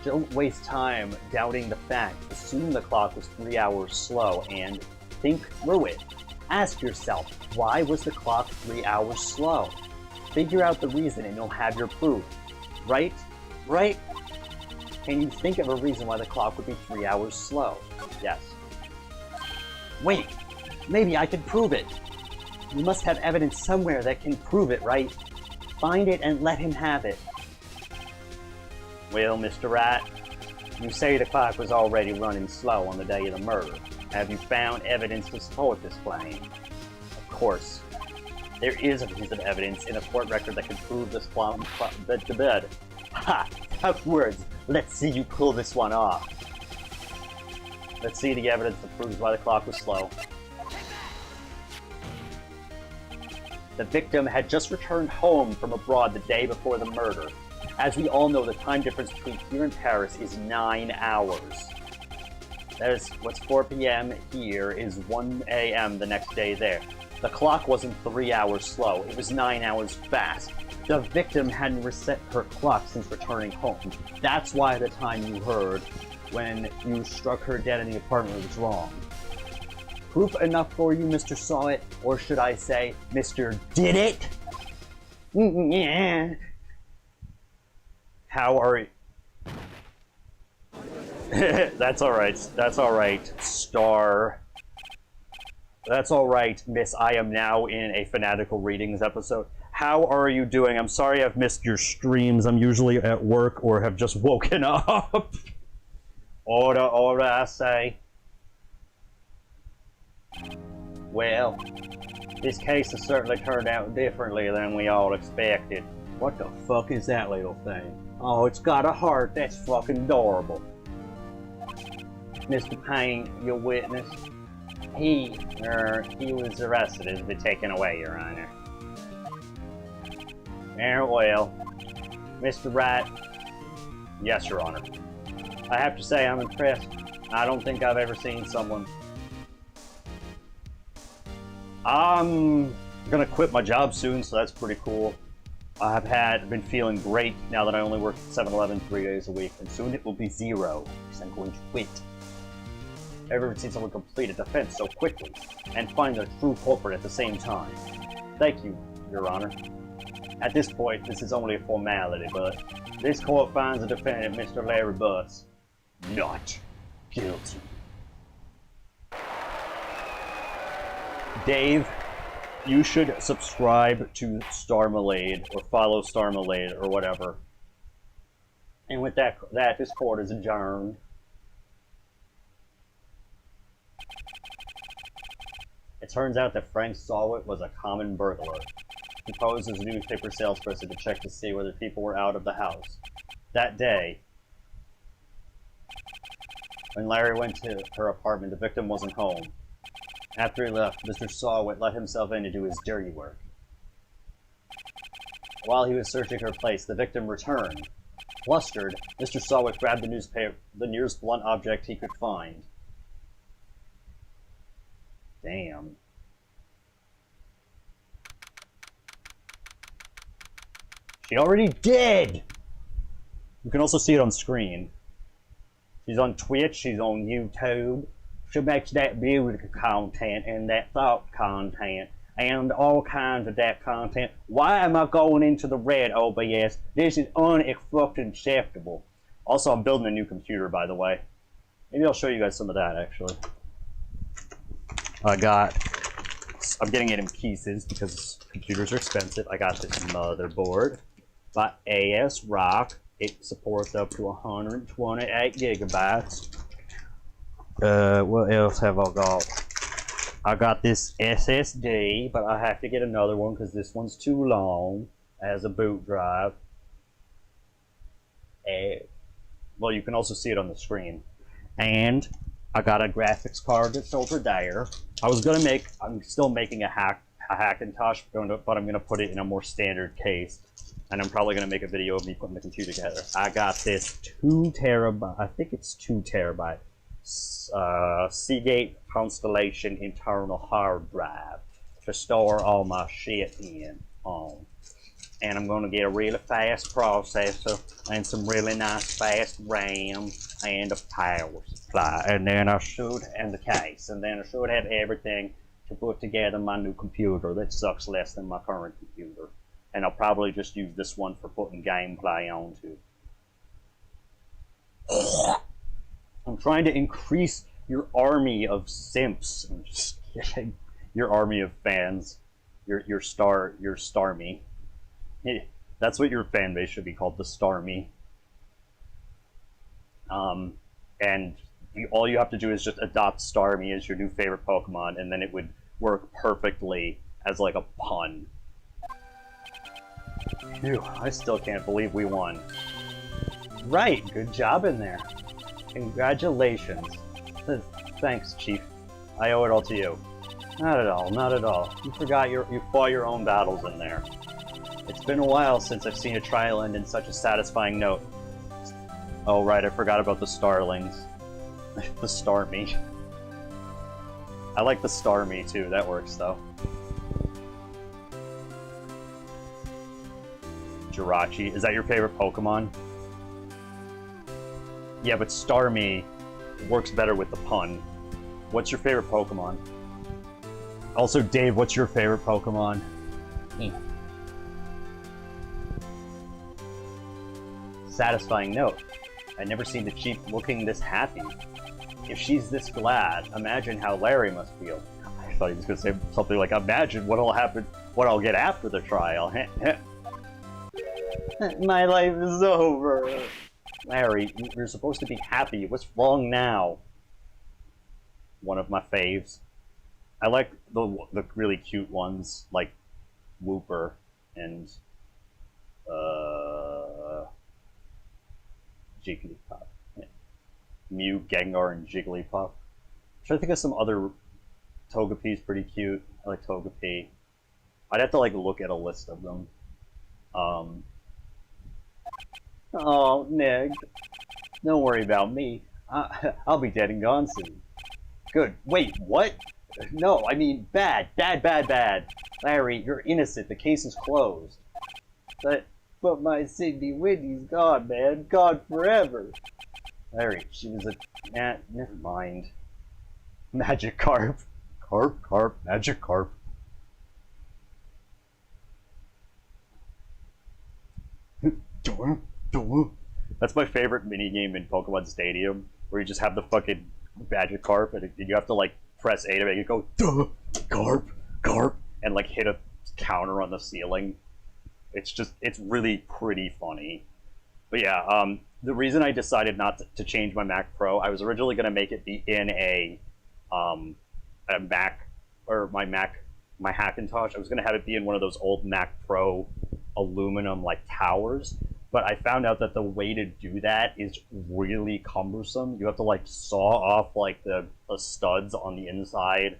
Don't waste time doubting the fact. Assume the clock was 3 hours slow and think through it. Ask yourself, why was the clock 3 hours slow? Figure out the reason and you'll have your proof. Right? Right? Can you think of a reason why the clock would be 3 hours slow? Yes. Wait! Maybe I can prove it! You must have evidence somewhere that can prove it, right? Find it and let him have it. Well, Mr. Wright, you say the clock was already running slow on the day of the murder. Have you found evidence to support this claim? Of course. There is a piece of evidence in a court record that can prove this bed. Ha! Tough words. Let's see you pull this one off. Let's see the evidence that proves why the clock was slow. The victim had just returned home from abroad the day before the murder. As we all know, the time difference between here and Paris is 9 hours. That is, what's 4 p.m. here is 1 a.m. the next day there. The clock wasn't 3 hours slow, it was 9 hours fast. The victim hadn't reset her clock since returning home. That's why the time you heard when you struck her dead in the apartment was wrong. Proof enough for you, Mr. Sawit, or should I say, Mr. Did It? Yeah. How are you? That's alright. That's alright, Star. That's alright, Miss. I am now in a Fanatical Readings episode. How are you doing? I'm sorry I've missed your streams. I'm usually at work or have just woken up. Order, I say. Well, this case has certainly turned out differently than we all expected. What the fuck is that little thing? Oh, it's got a heart. That's fucking adorable. Mr. Payne, your witness, he was arrested and has been taken away, Your Honor. Very well. Mr. Wright. Yes, Your Honor. I have to say I'm impressed. I don't think I've ever seen someone. I'm gonna quit my job soon, so that's pretty cool. I've been feeling great now that I only work at 7-Eleven 3 days a week, and soon it will be 0, because I'm going to quit. I've never seen someone complete a defense so quickly, and find the true culprit at the same time. Thank you, Your Honor. At this point, this is only a formality, but this court finds the defendant, Mr. Larry Butts, not guilty. Dave, you should subscribe to Starmalade, or follow Starmalade, or whatever. And with that, this court is adjourned. It turns out that Frank Sawit was a common burglar. He posed as a newspaper salesperson to check to see whether people were out of the house. That day, when Larry went to her apartment, the victim wasn't home. After he left, Mr. Sawit let himself in to do his dirty work. While he was searching her place, the victim returned. Flustered, Mr. Sawit grabbed the nearest blunt object he could find. Damn. She already did! You can also see it on screen. She's on Twitch, she's on YouTube. She makes that beauty content and that thought content and all kinds of that content. Why am I going into the red, OBS? This is unacceptable. Also, I'm building a new computer, by the way. Maybe I'll show you guys some of that, actually. I'm getting it in pieces because computers are expensive. I got this motherboard by AS Rock. It supports up to 128 gigabytes. What else have I got? I got this SSD, but I have to get another one because this one's too long as a boot drive. Well, you can also see it on the screen. And I got a graphics card that's over there. I'm still making a Hackintosh, but I'm gonna put it in a more standard case. And I'm probably gonna make a video of me putting the computer together. I got this 2 terabyte, I think it's 2 terabyte, Seagate Constellation internal hard drive to store all my shit in on. And I'm gonna get a really fast processor and some really nice fast RAM and a power supply. And then and the case. And then I should have everything to put together my new computer that sucks less than my current computer. And I'll probably just use this one for putting gameplay onto. I'm trying to increase your army of simps. I'm just kidding. Your army of fans. Your Starmy. That's what your fan base should be called, the Starmy. And all you have to do is just adopt Starmy as your new favorite Pokemon, and then it would work perfectly as like a pun. Phew, I still can't believe we won. Right, good job in there. Congratulations. Thanks, Chief. I owe it all to you. Not at all, not at all. You fought your own battles in there. It's been a while since I've seen a trial end in such a satisfying note. Oh right, I forgot about the Starlings. The Starmie. I like the Starmie too, that works though. Jirachi, is that your favorite Pokemon? Yeah, but Starmie works better with the pun. What's your favorite Pokemon? Also, Dave, what's your favorite Pokemon? Satisfying note. I've never seen the Chief looking this happy. If she's this glad, imagine how Larry must feel. I thought he was going to say something like, imagine what'll happen, what I'll get after the trial. My life is over. Larry, you're supposed to be happy. What's wrong now? One of my faves. I like the really cute ones, like Wooper and Jigglypuff. Mew, Gengar, and Jigglypuff. I'm trying to think of some other. Togepi's pretty cute. I like Togepi. I'd have to like look at a list of them. Oh, Nick. Don't worry about me. I'll be dead and gone soon. Good. Wait, what? No, I mean bad. Bad, bad, bad. Larry, you're innocent. The case is closed. But my Cindy Windy's gone, man. Gone forever. Larry, she was a... never mind. Magikarp. Carp, Magikarp. That's my favorite minigame in Pokemon Stadium, where you just have the fucking Magikarp, and you have to like press A to make it go, duh, Carp, and like hit a counter on the ceiling. It's really pretty funny. But yeah, the reason I decided not to change my Mac Pro, I was originally going to make it be in a Mac, or my Hackintosh. I was going to have it be in one of those old Mac Pro aluminum like towers. But I found out that the way to do that is really cumbersome. You have to like saw off like the studs on the inside,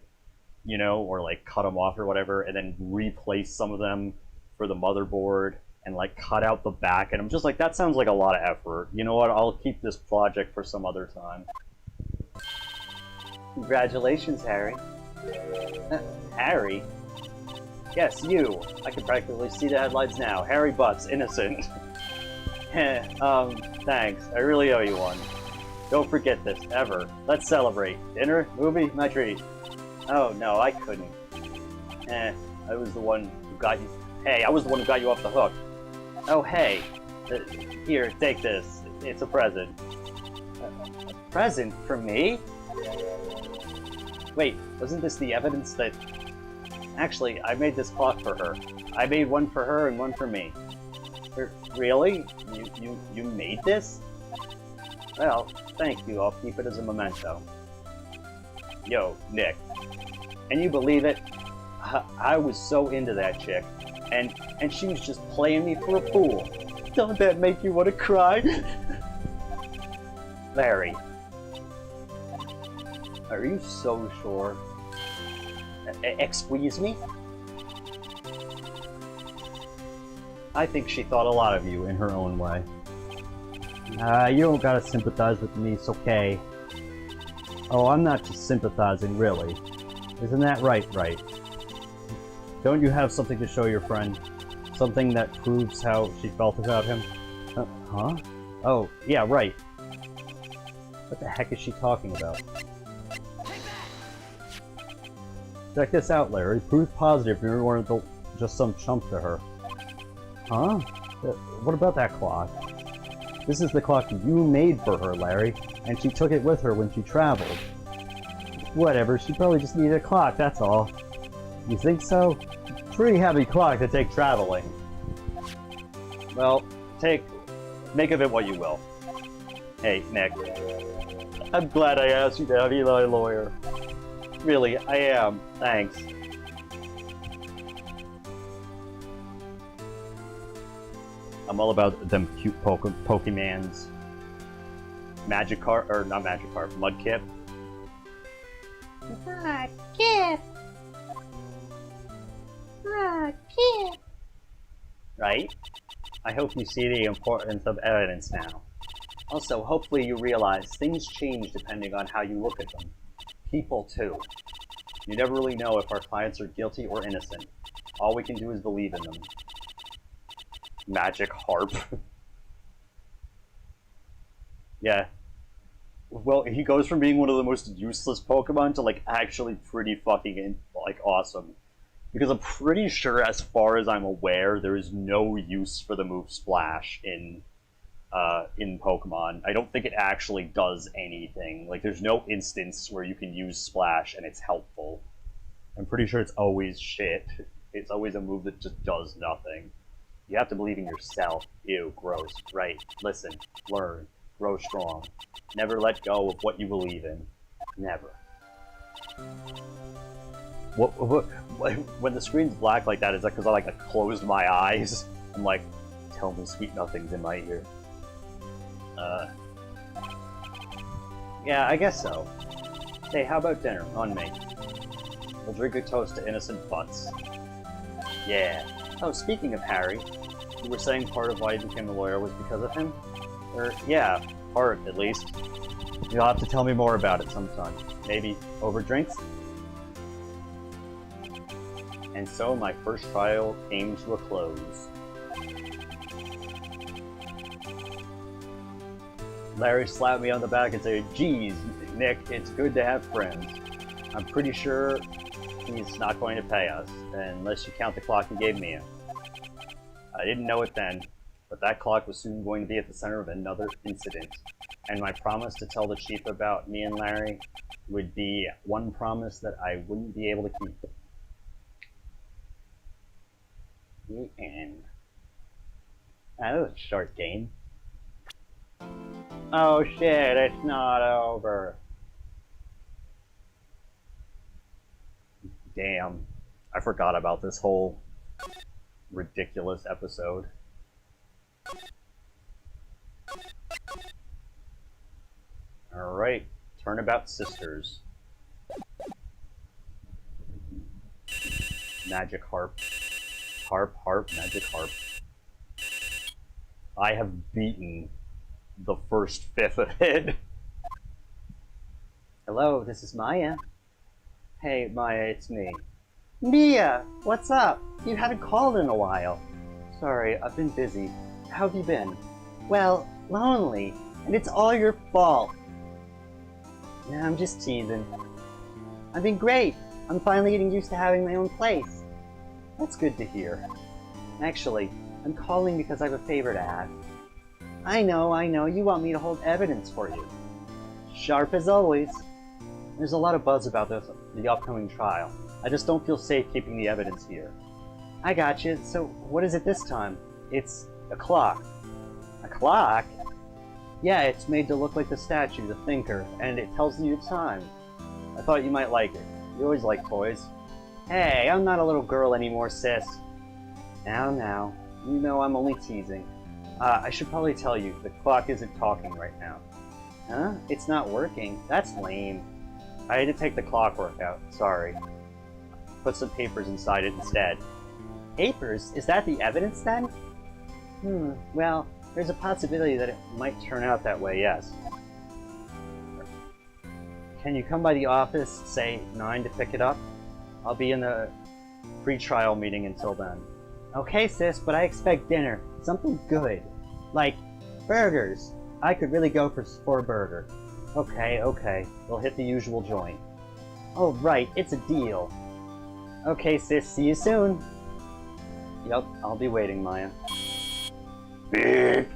you know, or like cut them off or whatever, and then replace some of them for the motherboard and like cut out the back. And I'm just like, that sounds like a lot of effort. You know what? I'll keep this project for some other time. Congratulations, Harry. Harry? Yes, you. I can practically see the headlights now. Harry Butts, innocent. Thanks. I really owe you one. Don't forget this, ever. Let's celebrate. Dinner? Movie? My treat. Oh, no, I couldn't. I was the one who got you... Hey, I was the one who got you off the hook. Oh, hey. Here, take this. It's a present. A present for me? Wait, wasn't this the evidence that... Actually, I made this clock for her. I made one for her and one for me. Really? You made this? Well, thank you. I'll keep it as a memento. Yo, Nick. Can you believe it? I was so into that chick. And she was just playing me for a fool. Don't that make you want to cry? Larry. Are you so sure? Excuse me? I think she thought a lot of you in her own way. You don't gotta sympathize with me, it's okay. Oh, I'm not just sympathizing, really. Isn't that right, Wright? Don't you have something to show your friend? Something that proves how she felt about him? Huh? Oh, yeah, right. What the heck is she talking about? Check this out, Larry. Proof positive you weren't just some chump to her. Huh? What about that clock? This is the clock you made for her, Larry, and she took it with her when she traveled. Whatever, she probably just needed a clock, that's all. You think so? Pretty heavy clock to take traveling. Well, make of it what you will. Hey, Nick. I'm glad I asked you to be my lawyer. Really, I am. Thanks. I'm all about them cute Pokemans. Magikarp, or not Magikarp, Mudkip.
Mudkip. Mudkip.
Right? I hope you see the importance of evidence now. Also, hopefully you realize things change depending on how you look at them. People, too. You never really know if our clients are guilty or innocent. All we can do is believe in them. Magic harp. Yeah. Well, he goes from being one of the most useless Pokemon to, like, actually pretty fucking, awesome. Because I'm pretty sure, as far as I'm aware, there is no use for the move Splash in Pokemon. I don't think it actually does anything. Like, there's no instance where you can use Splash and it's helpful. I'm pretty sure it's always shit. It's always a move that just does nothing. You have to believe in yourself. Ew, gross. Right. Listen. Learn. Grow strong. Never let go of what you believe in. Never. When the screen's black like that, is that because I closed my eyes? I'm like, tell me sweet nothings in my ear. Yeah, I guess so. Hey, how about dinner? On me. We'll drink a toast to innocent butts. Yeah. Oh, speaking of Harry, you were saying part of why he became a lawyer was because of him? Yeah, part, at least. You'll have to tell me more about it sometime. Maybe over drinks? And so my first trial came to a close. Larry slapped me on the back and said, "Geez, Nick, it's good to have friends. I'm pretty sure he's not going to pay us, unless you count the clock he gave me. I didn't know it then, but that clock was soon going to be at the center of another incident, and my promise to tell the chief about me and Larry would be one promise that I wouldn't be able to keep." The end. That was a short game. Oh shit, it's not over. Damn, I forgot about this whole ridiculous episode. Alright, Turnabout Sisters. Magic harp. Harp, magic harp. I have beaten the first fifth of it. Hello, this is Maya. Hey, Maya, it's me. Mia, what's up? You haven't called in a while. Sorry, I've been busy. How have you been? Well, lonely, and it's all your fault. Nah, I'm just teasing. I've been great. I'm finally getting used to having my own place. That's good to hear. Actually, I'm calling because I have a favor to ask. I know, you want me to hold evidence for you. Sharp as always. There's a lot of buzz about the upcoming trial. I just don't feel safe keeping the evidence here. I gotcha. So, what is it this time? It's a clock. A clock? Yeah, it's made to look like the statue, the thinker, and it tells you time. I thought you might like it. You always like toys. Hey, I'm not a little girl anymore, sis. Now, you know I'm only teasing. I should probably tell you, the clock isn't talking right now. Huh? It's not working? That's lame. I had to take the clockwork out, sorry. Put some papers inside it instead. Papers? Is that the evidence then? Well, there's a possibility that it might turn out that way, yes. Can you come by the office, say 9 to pick it up? I'll be in the pre-trial meeting until then. Okay, sis, but I expect dinner. Something good. Like, burgers. I could really go for a burger. Okay. We'll hit the usual joint. Oh, right, it's a deal. Okay, sis, see you soon. Yep, I'll be waiting, Maya. Beep.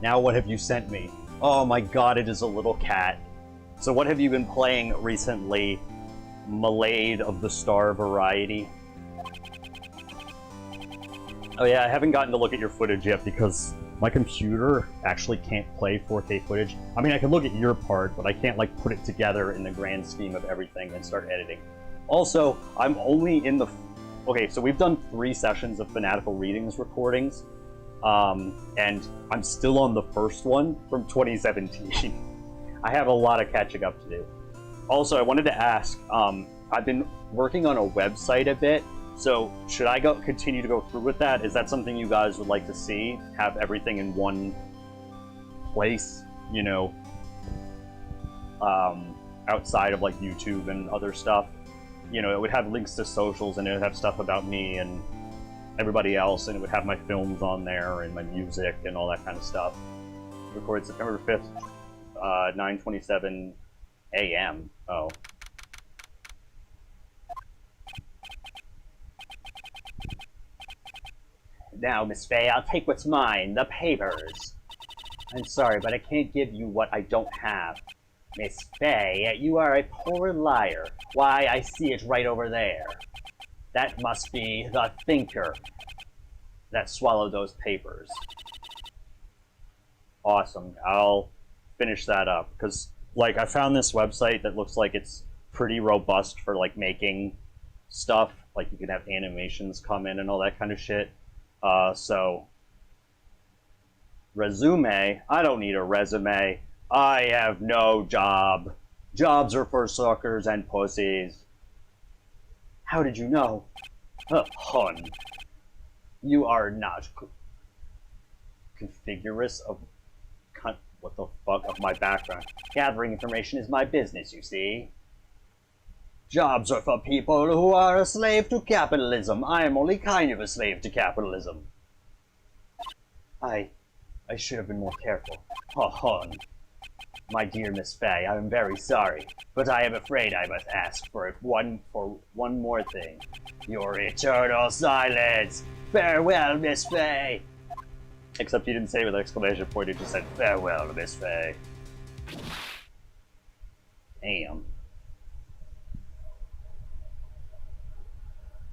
Now what have you sent me? Oh my god, it is a little cat. So what have you been playing recently? Malade of the Star variety? Oh yeah, I haven't gotten to look at your footage yet because my computer actually can't play 4K footage. I mean, I can look at your part, but I can't like put it together in the grand scheme of everything and start editing. Also, I'm only in the... Okay, so we've done 3 sessions of Fanatical Readings recordings, and I'm still on the first one from 2017. I have a lot of catching up to do. Also, I wanted to ask, I've been working on a website a bit, so should I continue to go through with that? Is that something you guys would like to see? Have everything in one place, you know, outside of like YouTube and other stuff? You know, it would have links to socials, and it would have stuff about me and everybody else, and it would have my films on there and my music and all that kind of stuff. Recorded September 5th, 9:27 a.m. Oh. Now, Miss Faye, I'll take what's mine, the papers. I'm sorry, but I can't give you what I don't have. Miss Faye, you are a poor liar. Why, I see it right over there. That must be the thinker that swallowed those papers. Awesome. I'll finish that up, because, like, I found this website that looks like it's pretty robust for, like, making stuff. Like, you can have animations come in and all that kind of shit. So, resume? I don't need a resume. I have no job. Jobs are for suckers and pussies. How did you know? Hun. You are not configurous of what the fuck of my background. Gathering information is my business, you see. Jobs are for people who are a slave to capitalism. I am only kind of a slave to capitalism. I should have been more careful. Hun. My dear Miss Faye, I am very sorry, but I am afraid I must ask for one more thing. Your eternal silence! Farewell, Miss Faye! Except you didn't say it with an exclamation point, you just said, farewell, Miss Faye. Damn.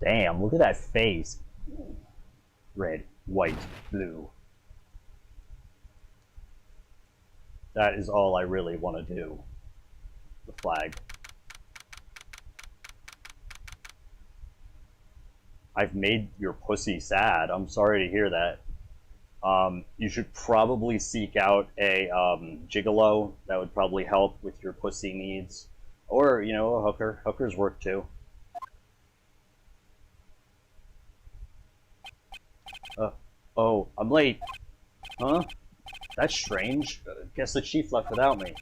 Damn, look at that face. Red, white, blue. That is all I really want to do. The flag. I've made your pussy sad. I'm sorry to hear that. You should probably seek out a gigolo. That would probably help with your pussy needs. Or, you know, a hooker. Hookers work too. Oh, I'm late. Huh? That's strange. Guess the chief left without me.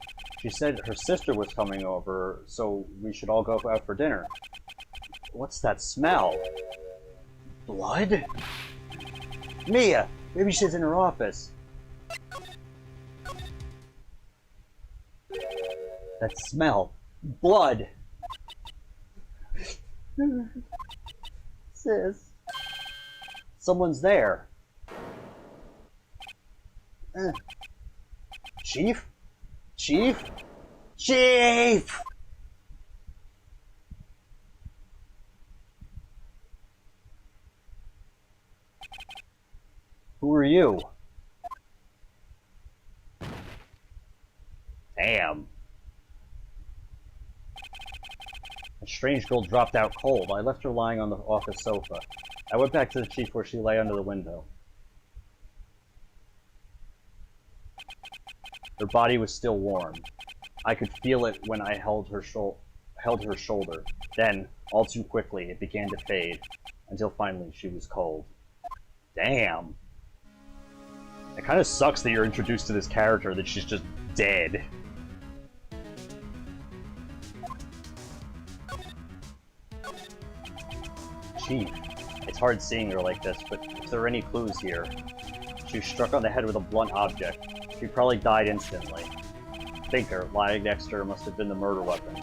She said her sister was coming over, so we should all go out for dinner. What's that smell? Blood? Mia! Maybe she's in her office. That smell. Blood. Sis. Someone's there. Chief? Chief? Chief! Who are you? Damn. A strange girl dropped out cold. I left her lying on the office sofa. I went back to the chief where she lay under the window. Her body was still warm. I could feel it when I held her shoulder. Then, all too quickly, it began to fade, until finally she was cold. Damn. It kind of sucks that you're introduced to this character that she's just dead. Chief, it's hard seeing her like this, but if there are any clues here... She was struck on the head with a blunt object. She probably died instantly. Thinker, lying next to her, must have been the murder weapon.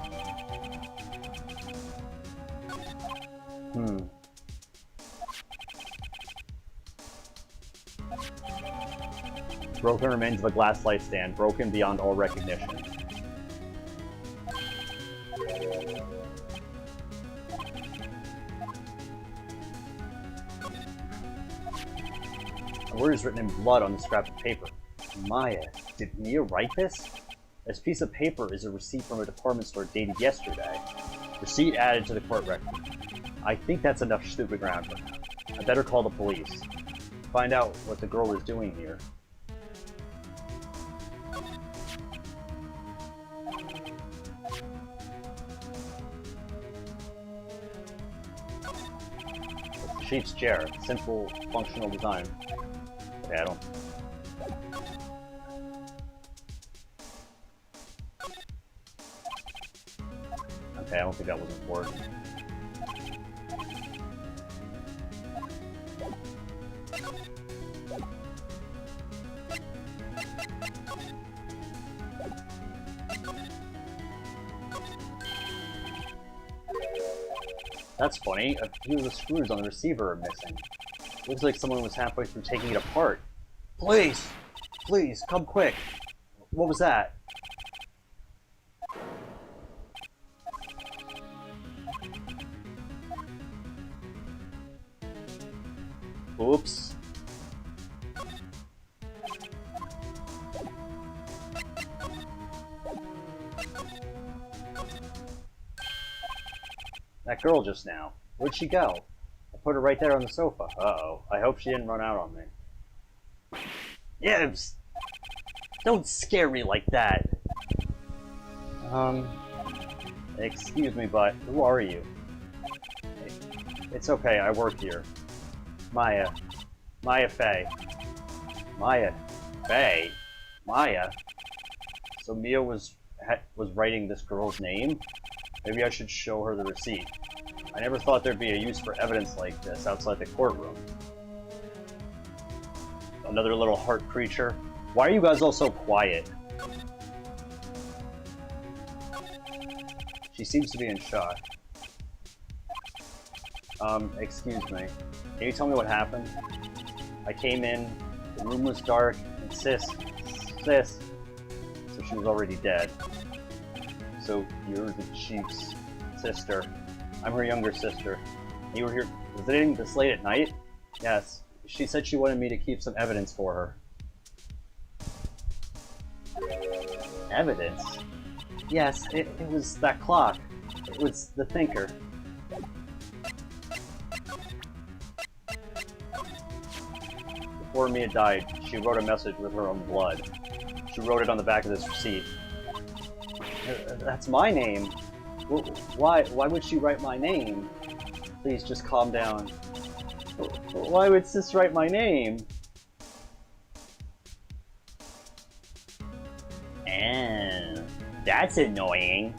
Broken remains of a glass light stand, broken beyond all recognition. A word is written in blood on the scrap of paper. Maya, did Mia write this? This piece of paper is a receipt from a department store dated yesterday. Receipt added to the court record. I think that's enough stupid ground for now. I better call the police. Find out what the girl is doing here. The chief's chair. Simple, functional design. Okay, I don't... Okay, I don't think that was important. That's funny. A few of the screws on the receiver are missing. Looks like someone was halfway through taking it apart. Please! Please, come quick! What was that? Oops. That girl just now. Where'd she go? I put her right there on the sofa. Uh-oh. I hope she didn't run out on me. Yibs! Don't scare me like that! Excuse me, but who are you? It's okay, I work here. Maya. Maya Fey. Maya Fey? Maya? So Mia was writing this girl's name? Maybe I should show her the receipt. I never thought there'd be a use for evidence like this outside the courtroom. Another little heart creature. Why are you guys all so quiet? She seems to be in shock. Excuse me. Can you tell me what happened? I came in, the room was dark, and sis, so she was already dead. So, you're the chief's sister. I'm her younger sister. You were here visiting this late at night? Yes. She said she wanted me to keep some evidence for her. Evidence? Yes, it was that clock. It was the thinker. Before Mia died, she wrote a message with her own blood. She wrote it on the back of this receipt. That's my name. Why would she write my name? Please just calm down. Why would sis write my name? And That's annoying.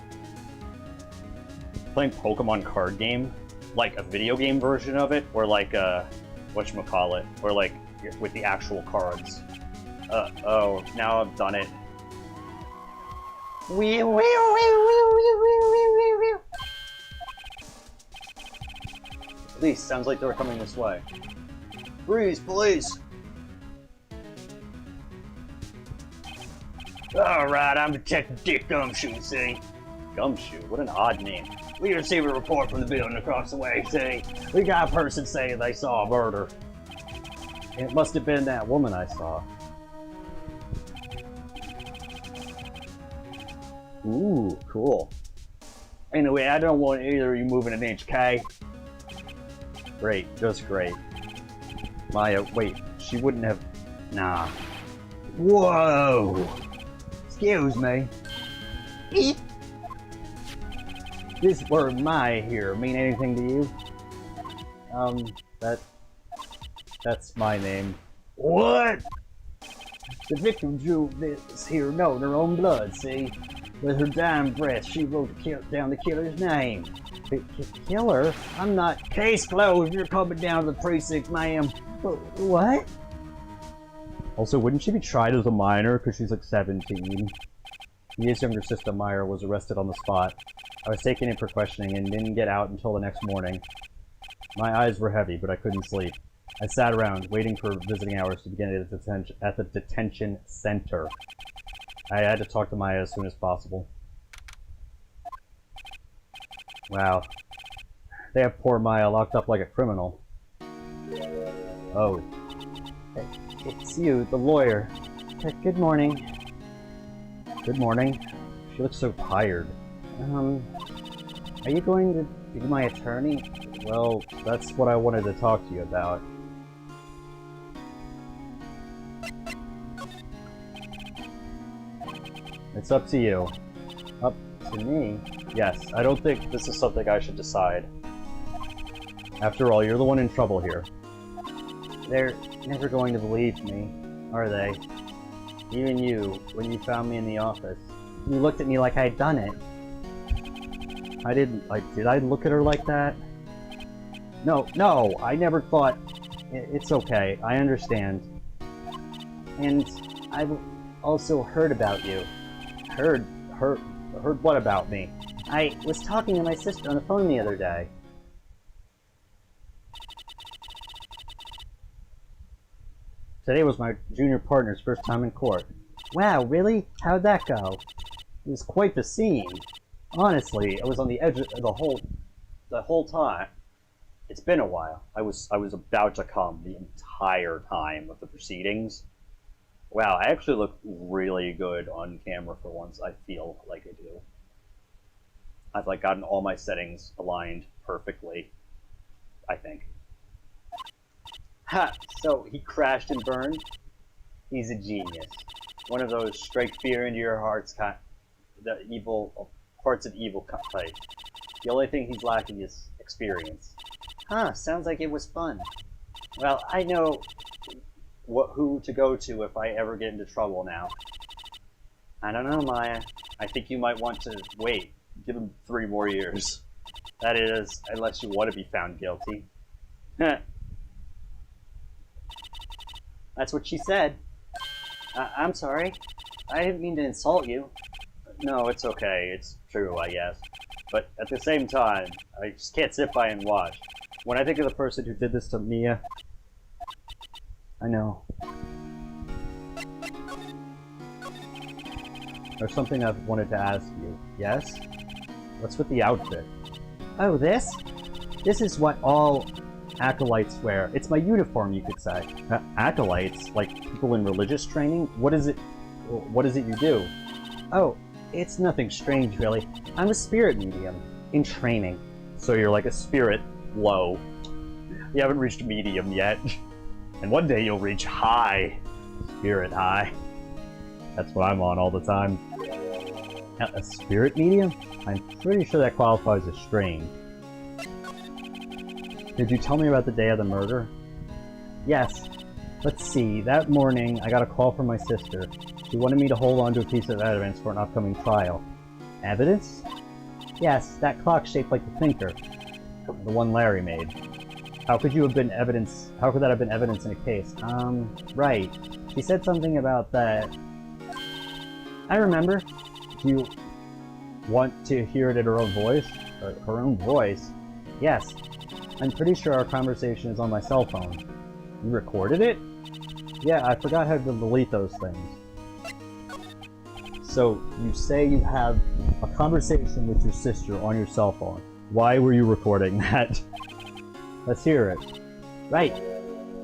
Playing Pokemon card game? Like a video game version of it? Or like a... whatchamacallit? Or like with the actual cards? Oh, now I've done it. Police, sounds like they're coming this way. Freeze, police! Alright, I'm Detective Dick Gumshoe, see? Gumshoe? What an odd name. We received a report from the building across the way, see? We got a person saying they saw a murder. It must have been that woman I saw. Ooh, cool. Anyway, I don't want either of you moving an HK. Great, just great. Maya, wait, she wouldn't have... Nah. Whoa! Excuse me. This word Maya here mean anything to you? That's my name. What? The victim drew this here note in her own blood, see? With her dying breath, she wrote down the killer's name. Killer? I'm not... Case closed, you're coming down to the precinct, ma'am. What? Also, wouldn't she be tried as a minor because she's like 17? Mia's younger sister, Maya, was arrested on the spot. I was taken in for questioning and didn't get out until the next morning. My eyes were heavy, but I couldn't sleep. I sat around, waiting for visiting hours to begin at the detention center. I had to talk to Maya as soon as possible. Wow. They have poor Maya locked up like a criminal. Oh. It's you, the lawyer. Good morning. Good morning. She looks so tired. Are you going to be my attorney? Well, that's what I wanted to talk to you about. It's up to you. Up to me? Yes, I don't think this is something I should decide. After all, you're the one in trouble here. They're never going to believe me, are they? Even you, when you found me in the office. You looked at me like I'd done it. I didn't, did I look at her like that? No, I never thought... It's okay, I understand. And I've also heard about you. Heard what about me? I was talking to my sister on the phone the other day. Today was my junior partner's first time in court. Wow, really? How'd that go? It was quite the scene. Honestly, I was on the edge of the whole time. It's been a while. I was about to come the entire time of the proceedings. Wow, I actually look really good on camera for once. I feel like I do. I've gotten all my settings aligned perfectly, I think. Ha! So he crashed and burned? He's a genius. One of those strike fear into your hearts the evil parts of evil type. The only thing he's lacking is experience. Huh, sounds like it was fun. Well, I know who to go to if I ever get into trouble now. I don't know, Maya. I think you might want to wait. Give him 3 more years. That is, unless you want to be found guilty. That's what she said. I'm sorry. I didn't mean to insult you. No, it's okay. It's true, I guess. But at the same time, I just can't sit by and watch. When I think of the person who did this to Mia, I know. There's something I've wanted to ask you. Yes? What's with the outfit? Oh, this? This is what all acolytes wear. It's my uniform, you could say. Acolytes? Like people in religious training? What is it you do? Oh, it's nothing strange, really. I'm a spirit medium in training. So you're like a spirit low. You haven't reached medium yet. And one day you'll reach high. Spirit high. That's what I'm on all the time. A spirit medium? I'm pretty sure that qualifies as strange. Did you tell me about the day of the murder? Yes. Let's see, that morning I got a call from my sister. She wanted me to hold on to a piece of evidence for an upcoming trial. Evidence? Yes, that clock shaped like the thinker. The one Larry made. How could you have been evidence? How could that have been evidence in a case? Right. She said something about that. I remember. Do you want to hear it in her own voice? Her own voice? Yes. I'm pretty sure our conversation is on my cell phone. You recorded it? Yeah, I forgot how to delete those things. So, you say you have a conversation with your sister on your cell phone. Why were you recording that? Let's hear it. Right.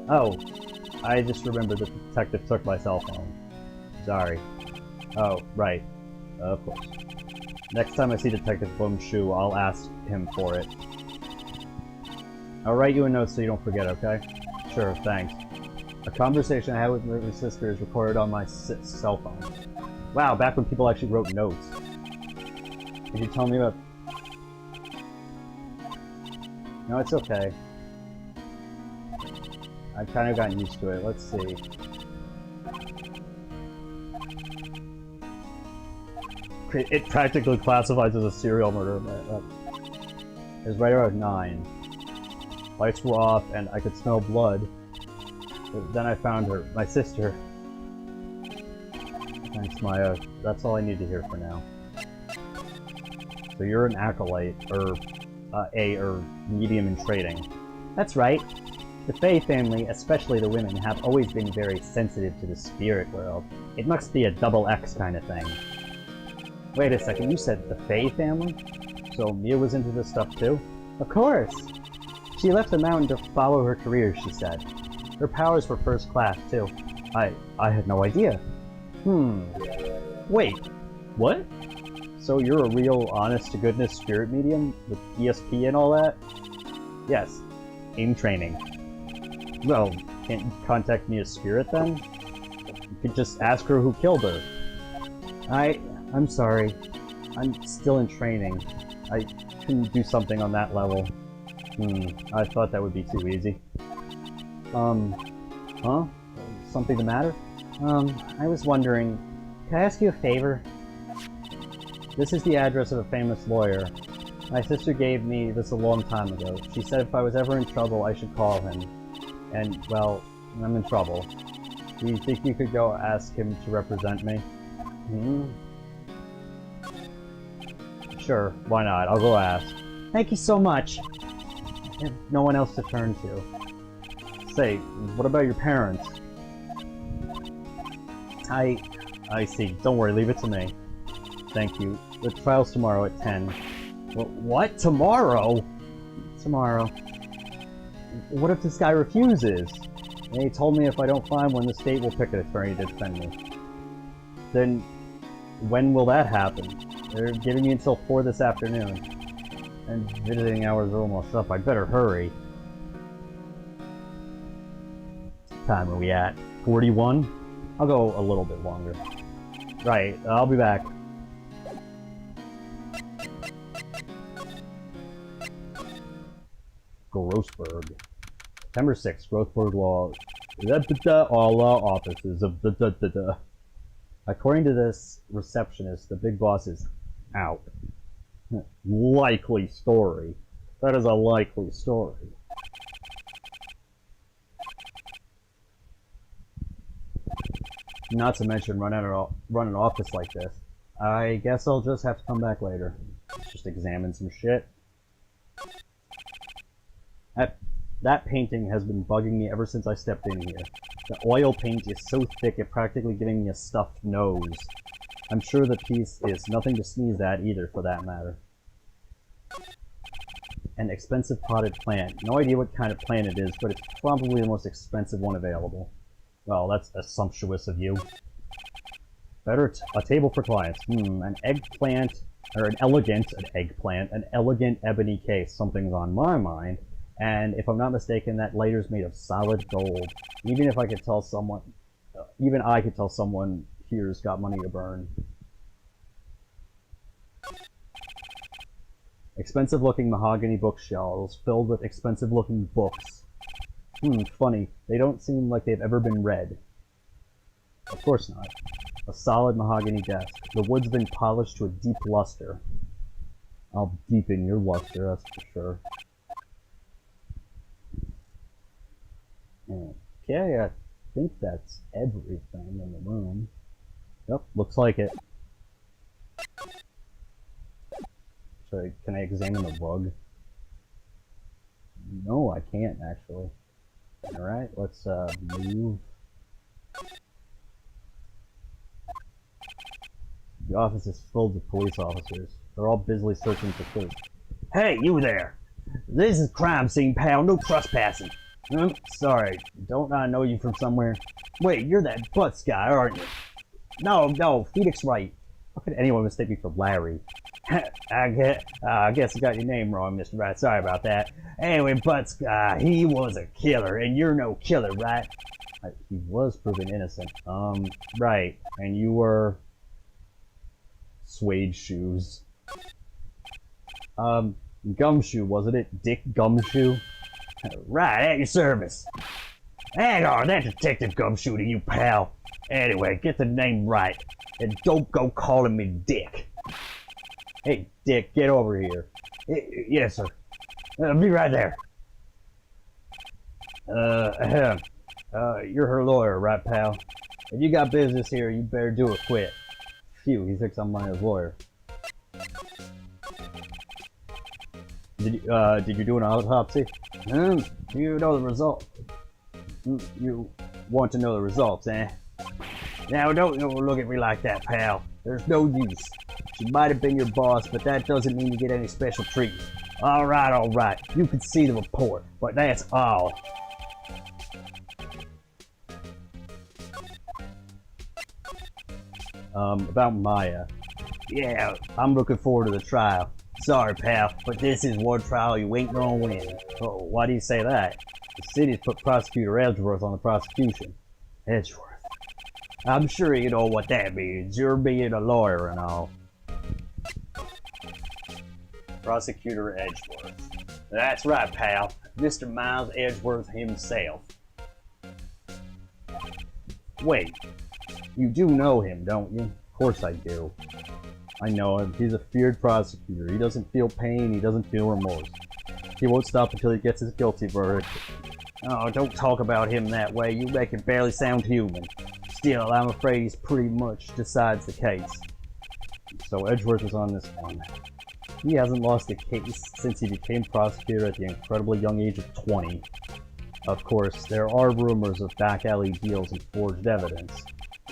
Oh, I just remembered that the detective took my cell phone. Sorry. Oh, right. Of course. Next time I see Detective Boomshoe, I'll ask him for it. I'll write you a note so you don't forget, okay? Sure, thanks. A conversation I had with my sister is recorded on my cell phone. Wow, back when people actually wrote notes. Could you tell me about... No, it's okay. I've kind of gotten used to it. Let's see. It practically classifies as a serial murder. It was right around 9. Lights were off and I could smell blood. But then I found her, my sister. Thanks, Maya. That's all I need to hear for now. So you're an acolyte, or medium in trading. That's right. The Fae family, especially the women, have always been very sensitive to the spirit world. It must be a double X kind of thing. Wait a second, you said the Fae family? So Mia was into this stuff too? Of course! She left the mountain to follow her career, she said. Her powers were first class too. I had no idea. Wait, what? So you're a real honest-to-goodness spirit medium with ESP and all that? Yes, in training. Well, can't you contact me as spirit then? You could just ask her who killed her. I'm sorry. I'm still in training. I couldn't do something on that level. I thought that would be too easy. Huh? Something the matter? I was wondering, can I ask you a favor? This is the address of a famous lawyer. My sister gave me this a long time ago. She said if I was ever in trouble, I should call him. And, well, I'm in trouble. Do you think you could go ask him to represent me? Sure, why not? I'll go ask. Thank you so much. I have no one else to turn to. Say, what about your parents? I see. Don't worry, leave it to me. Thank you. The trial's tomorrow at 10. What? Tomorrow? Tomorrow. What if this guy refuses? And he told me if I don't find one, the state will pick an attorney to defend me. Then, when will that happen? They're giving me until 4 this afternoon. And visiting hours are almost up. I'd better hurry. What time are we at? 41? I'll go a little bit longer. Right, I'll be back. Grossberg. September 6th, Grossberg Law. All law offices of According to this receptionist, the big boss is out. Likely story. That is a likely story. Not to mention run an office like this. I guess I'll just have to come back later. Just examine some shit. That painting has been bugging me ever since I stepped in here. The oil paint is so thick it practically giving me a stuffed nose. I'm sure the piece is nothing to sneeze at either, for that matter. An expensive potted plant. No idea what kind of plant it is, but it's probably the most expensive one available. Well, that's sumptuous of you. Better a table for clients. An eggplant, or an elegant ebony case. Something's on my mind. And if I'm not mistaken, that lighter's made of solid gold. Even if I could tell someone, even I could tell someone here's got money to burn. Expensive-looking mahogany bookshelves filled with expensive-looking books. Funny. They don't seem like they've ever been read. Of course not. A solid mahogany desk. The wood's been polished to a deep luster. I'll deepen your luster, that's for sure. Okay, I think that's everything in the room. Yep, looks like it. So, can I examine the rug? No, I can't actually. Alright, let's move. The office is filled with police officers. They're all busily searching for clues. Hey, you there! This is crime scene, pal. No trespassing. Sorry, don't I know you from somewhere? Wait, you're that Butts guy, aren't you? No, Phoenix Wright. How could anyone mistake me for Larry? I guess I got your name wrong, Mr. Wright. Sorry about that. Anyway, Butts guy, he was a killer, and you're no killer, right? He was proven innocent. Right. And you were... Suede shoes. Gumshoe, wasn't it? Dick Gumshoe? Right, at your service. Hang on, that's Detective Gumshoe to you, pal. Anyway, get the name right. And don't go calling me Dick. Hey, Dick, get over here. Yes, sir. I'll be right there. You're her lawyer, right, pal? If you got business here, you better do it quick. Phew, he thinks I'm my lawyer. Did you do an autopsy? Do you know the result? You want to know the results, eh? Now, don't look at me like that, pal. There's no use. She might have been your boss, but that doesn't mean you get any special treatment. Alright. You can see the report, but that's all. About Maya. Yeah, I'm looking forward to the trial. Sorry, pal, but this is one trial you ain't gonna win. Oh, why do you say that? The city's put Prosecutor Edgeworth on the prosecution. Edgeworth. I'm sure you know what that means. You're being a lawyer and all. Prosecutor Edgeworth. That's right, pal. Mr. Miles Edgeworth himself. Wait. You do know him, don't you? Of course I do. I know him. He's a feared prosecutor. He doesn't feel pain. He doesn't feel remorse. He won't stop until he gets his guilty verdict. Oh, don't talk about him that way. You make it barely sound human. Still, I'm afraid he's pretty much decides the case. So Edgeworth is on this one. He hasn't lost a case since he became prosecutor at the incredibly young age of 20. Of course, there are rumors of back alley deals and forged evidence.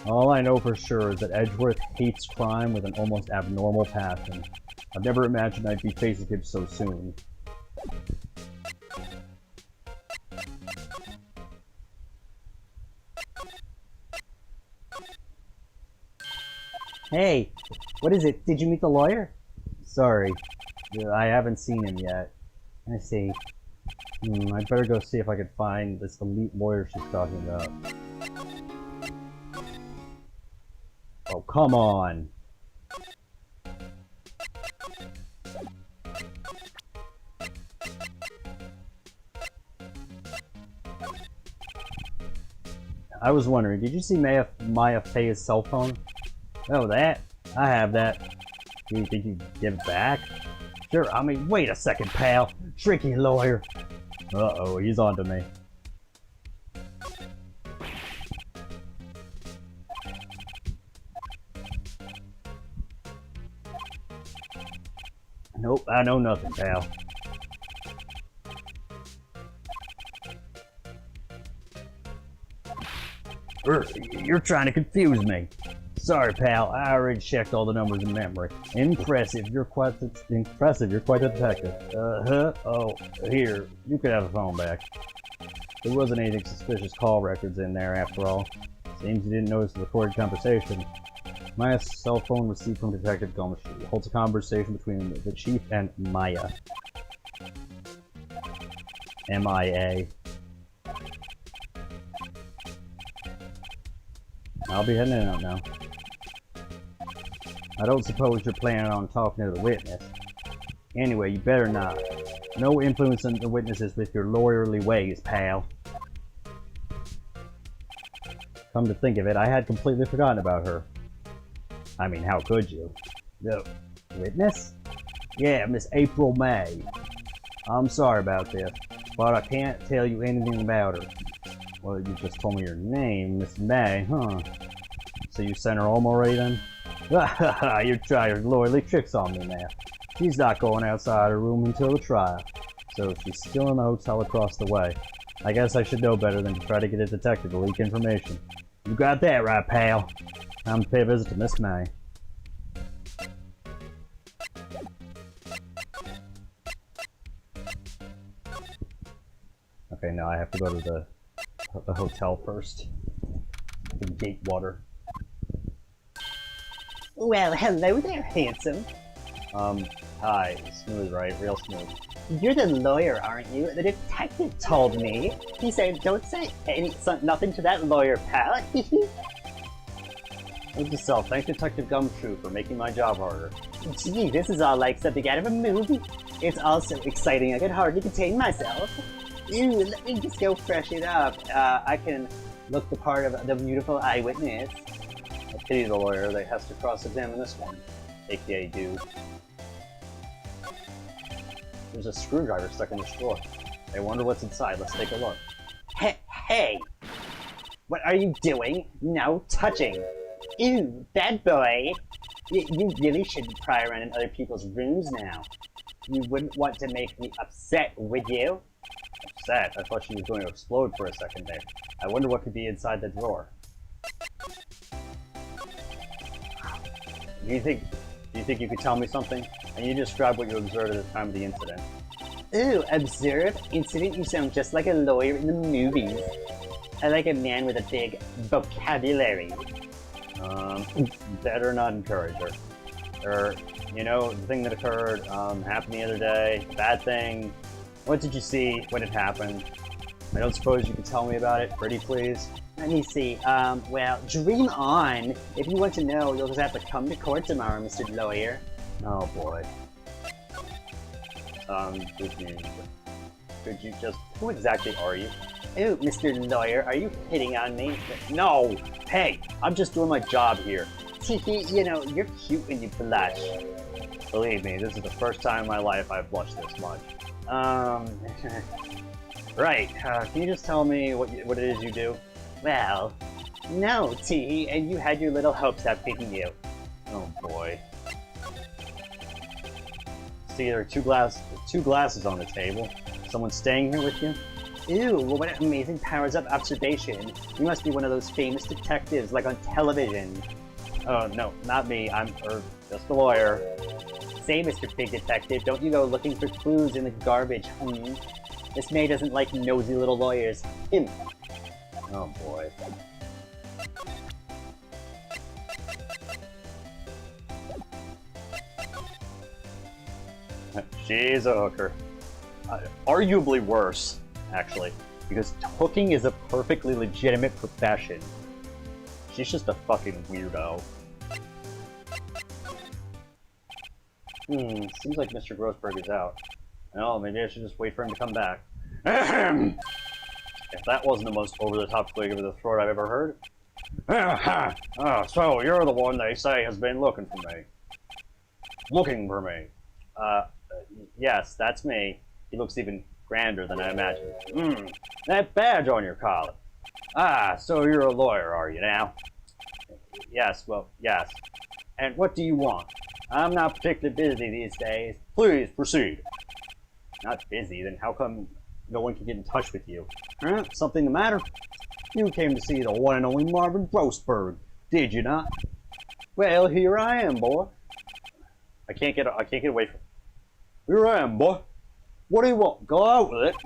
All I know for sure is that Edgeworth hates crime with an almost abnormal passion. I've never imagined I'd be facing him so soon. Hey, what is it? Did you meet the lawyer? Sorry, I haven't seen him yet. I see. I'd better go see if I could find this elite lawyer she's talking about. Oh, come on! I was wondering, did you see Maya Faye's cell phone? Oh, that? I have that. Do you think you can give it back? Sure, I mean, wait a second, pal. Tricky lawyer. Uh-oh, he's on to me. Nope, I know nothing, pal. You're trying to confuse me. Sorry, pal. I already checked all the numbers in memory. Impressive. You're quite a detective. Oh, here. You could have the phone back. There wasn't anything suspicious call records in there, after all. Seems you didn't notice the recorded conversation. My cell phone received from Detective Gumshoe holds a conversation between the chief and Maya. M-I-A. I'll be heading out now. I don't suppose you're planning on talking to the witness. Anyway, you better not. No influence on the witnesses with your lawyerly ways, pal. Come to think of it, I had completely forgotten about her. I mean, how could you? The witness? Yeah, Miss April May. I'm sorry about this, but I can't tell you anything about her. Well, you just told me your name, Miss May, huh? So you sent her home already then? You're trying your lordly tricks on me now. She's not going outside her room until the trial, so she's still in the hotel across the way. I guess I should know better than to try to get a detective to leak information. You got that right, pal. Time to pay a visit to Miss May. Okay, now I have to go to the hotel first. The Gatewater.
Well, hello there, handsome.
Hi. Smooth, right? Real smooth.
You're the lawyer, aren't you? The detective told me. He said, don't say nothing to that lawyer, pal.
Note to self, thank Detective Gumshoe for making my job harder.
Gee, this is all like something out of a movie. It's all so exciting I could hardly contain myself. Ooh, let me just go freshen up. I can look the part of the beautiful eyewitness.
I pity the lawyer that has to cross-examine this one, aka dude. There's a screwdriver stuck in this drawer. I wonder what's inside. Let's take a look.
Hey! What are you doing? No touching! Ew, bad boy! You really shouldn't pry around in other people's rooms now. You wouldn't want to make me upset, would you?
Upset? I thought she was going to explode for a second there. I wonder what could be inside the drawer. Do you think you could tell me something? And you describe what you observed at the time of the incident.
Ooh, observe? Incident? You sound just like a lawyer in the movies. I like a man with a big vocabulary.
Better not encourage her. You know, the thing that occurred, happened the other day, bad thing. What did you see? What had happened? I don't suppose you could tell me about it, pretty please?
Let me see, well, dream on. If you want to know, you'll just have to come to court tomorrow, Mr. Lawyer.
Oh boy. Could you just, who exactly are you?
Ooh, Mr. Lawyer, are you hitting on me?
No! Hey, I'm just doing my job here.
Teehee, you know, you're cute when you blush.
Believe me, this is the first time in my life I've blushed this much. Right, can you just tell me what it is you do?
Well, no, Teehee, and you had your little hopes up picking you.
Oh boy. See, there are two glasses on the table. Someone staying here with you?
Ooh, well, what amazing powers of observation. You must be one of those famous detectives, like on television.
Oh, no, not me. I'm just a lawyer.
Say, Mr. Big Detective, don't you go looking for clues in the garbage, Miss May doesn't like nosy little lawyers.
Oh, boy. She's a hooker. Arguably worse, actually, because hooking is a perfectly legitimate profession. She's just a fucking weirdo. Seems like Mr. Grossberg is out. Oh, maybe I should just wait for him to come back. If that wasn't the most over-the-top twig of the throat I've ever heard. So you're the one they say has been looking for me. Looking for me. Yes, that's me. He looks even grander than I imagined. That badge on your collar. Ah, so you're a lawyer, are you now? Yes, well, yes. And what do you want? I'm not particularly busy these days. Please, proceed. Not busy? Then how come no one can get in touch with you? Huh? Something the matter? You came to see the one and only Marvin Grossberg, did you not? Well, here I am, boy. I can't get away from... Here I am, boy. What do you want? Go out with it.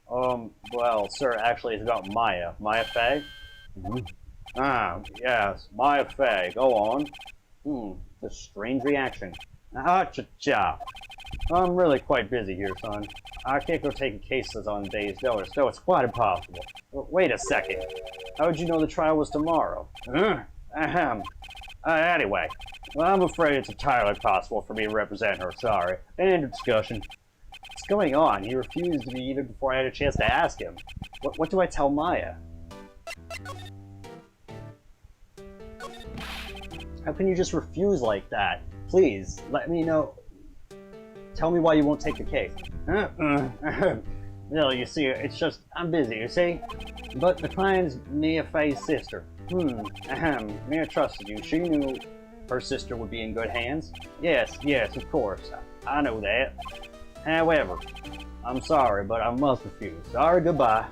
Well, sir, actually, it's about Maya. Maya Fey? Ah, yes, Maya Fey. Go on. A strange reaction. Ah-cha-cha. I'm really quite busy here, son. I can't go taking cases on days' notice. No, it's quite impossible. Wait a second. How would you know the trial was tomorrow? Anyway, well, I'm afraid it's entirely possible for me to represent her. Sorry. End of discussion. What's going on? He refused me even before I had a chance to ask him. What do I tell Maya? How can you just refuse like that? Please, let me know. Tell me why you won't take the case. No, you see, it's just, I'm busy, you see? But the client's Mia Fey's sister. Mia trusted you. She knew her sister would be in good hands. Yes, of course. I know that. However, I'm sorry, but I must refuse. Sorry, goodbye.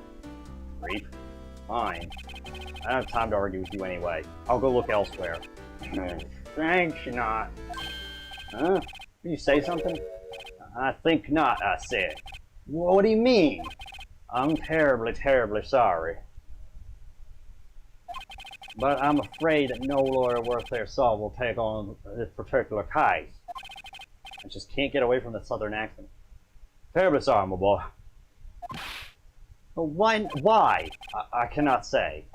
Creep. Fine. I don't have time to argue with you anyway. I'll go look elsewhere. Thanks not. Huh? Did you say something? I think not, I said. What do you mean? I'm terribly, terribly sorry. But I'm afraid that no lawyer worth their salt will take on this particular case. I just can't get away from the southern accent. Terribly sorry, my boy. But why? I cannot say.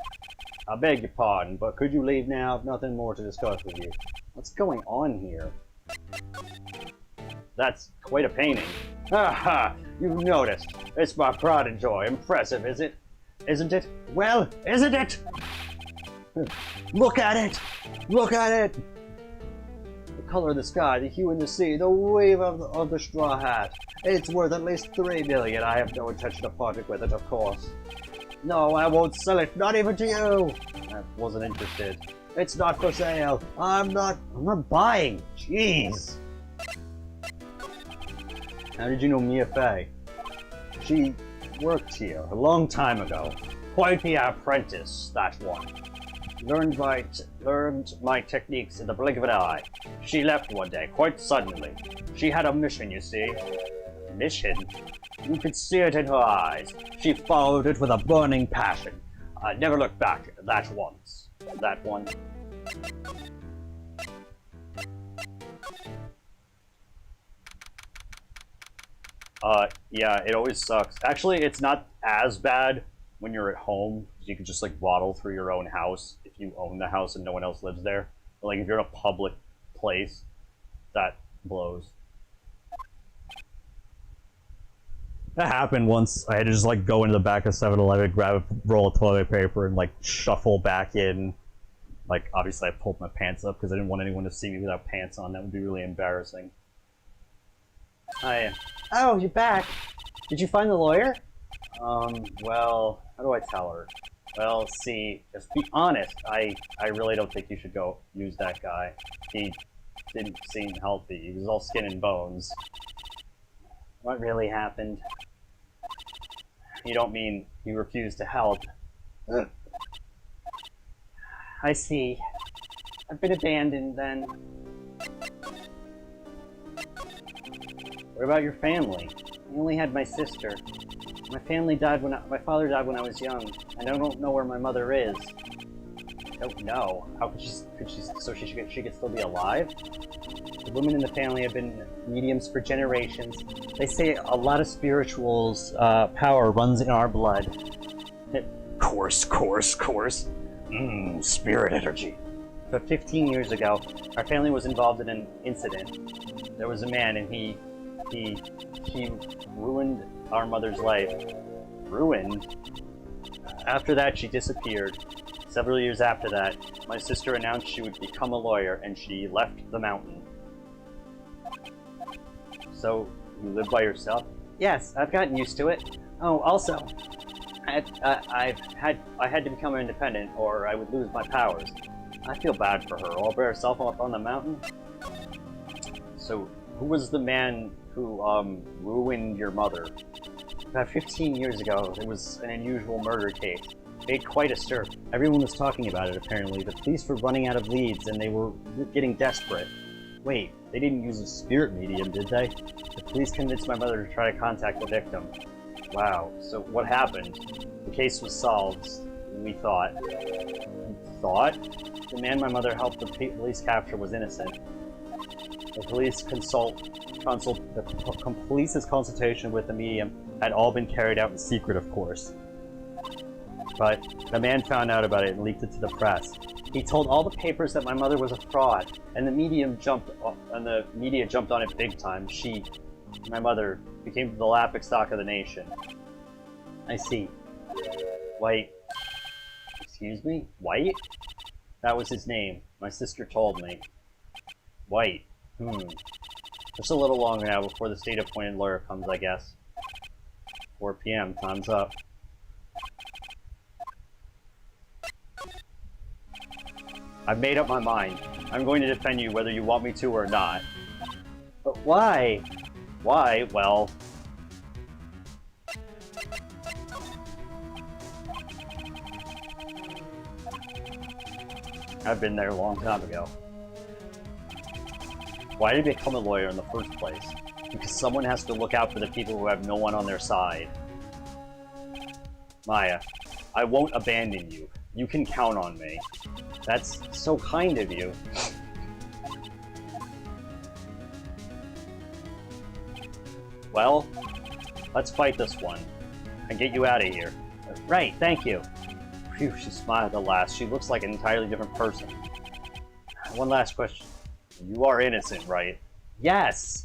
I beg your pardon, but could you leave now? I've nothing more to discuss with you. What's going on here? That's quite a painting. Aha! You've noticed. It's my pride and joy. Impressive, is it? Isn't it? Well, isn't it? Look at it! Look at it! The color of the sky, the hue in the sea, the wave of the straw hat. It's worth at least $3 million. I have no intention of parting with it, of course. No, I won't sell it, not even to you! I wasn't interested. It's not for sale. I'm not buying. Jeez. How did you know Mia Fey? She worked here a long time ago. Quite the apprentice, that one. Learned my techniques in the blink of an eye. She left one day, quite suddenly. She had a mission, you see. Mission? You could see it in her eyes. She followed it with a burning passion. I never looked back, that once. That one. Yeah, it always sucks. Actually, it's not as bad when you're at home. You can just, like, waddle through your own house if you own the house and no one else lives there. But, like, if you're in a public place, that blows. That happened once. I had to just, like, go into the back of 7-Eleven, grab a roll of toilet paper, and, like, shuffle back in. Like, obviously I pulled my pants up because I didn't want anyone to see me without pants on. That would be really embarrassing. Hi. Oh, you're back. Did you find the lawyer? Well, how do I tell her? Well, see, just be honest. I really don't think you should go use that guy. He didn't seem healthy. He was all skin and bones. What really happened? You don't mean he refused to help? I see. I've been abandoned then. What about your family? I only had my sister. My family died my father died when I was young, and I don't know where my mother is. I don't know. How could she so she could still be alive? The women in the family have been mediums for generations. They say a lot of spirituals' power runs in our blood. Course. Spirit energy. But 15 years ago, our family was involved in an incident. There was a man, and he ruined our mother's life. Ruined? After that, she disappeared. Several years after that, my sister announced she would become a lawyer, and she left the mountain. So, you live by yourself? Yes, I've gotten used to it. Oh, also, I had to become independent, or I would lose my powers. I feel bad for her, all by herself up on the mountain. So, who was the man who, ruined your mother? About 15 years ago, it was an unusual murder case. It made quite a stir. Everyone was talking about it, apparently. The police were running out of leads, and they were getting desperate. Wait, they didn't use a spirit medium, did they? The police convinced my mother to try to contact the victim. Wow, so what happened? The case was solved, we thought. Thought? The man my mother helped the police capture was innocent. The police's consultation with the medium had all been carried out in secret, of course. But the man found out about it and leaked it to the press. He told all the papers that my mother was a fraud, and the media jumped on it big time. My mother, became the laughingstock of the nation. I see. White. Excuse me? White? That was his name. My sister told me. White. Just a little longer now before the state-appointed lawyer comes, I guess. 4 p.m. Time's up. I've made up my mind. I'm going to defend you whether you want me to or not. But why? Why? Well... I've been there a long time ago. Why did I become a lawyer in the first place? Because someone has to look out for the people who have no one on their side. Maya, I won't abandon you. You can count on me. That's so kind of you. Well, let's fight this one and get you out of here. Right, thank you. Phew, she smiled at last. She looks like an entirely different person. One last question. You are innocent, right? Yes!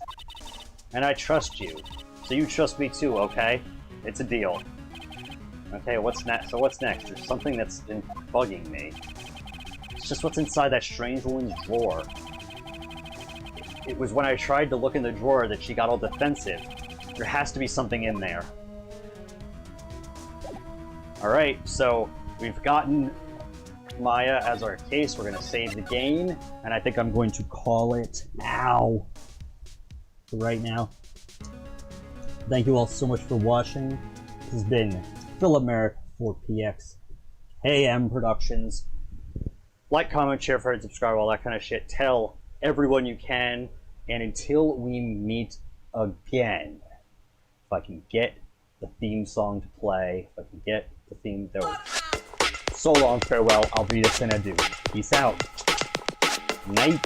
And I trust you. So you trust me too, okay? It's a deal. Okay, what's next? So what's next? There's something that's been bugging me. It's just what's inside that strange woman's drawer. It was when I tried to look in the drawer that she got all defensive. There has to be something in there. Alright, so we've gotten Maya as our case. We're going to save the game, and I think I'm going to call it now. For right now. Thank you all so much for watching. This has been Philip Merrick for PX AM Productions. Like, comment, share, friend, subscribe, all that kind of shit. Tell everyone you can, and until we meet again, if I can get the theme song to play, if I can get the theme there. So long, farewell, I'll be this and adieu. Peace out. Night.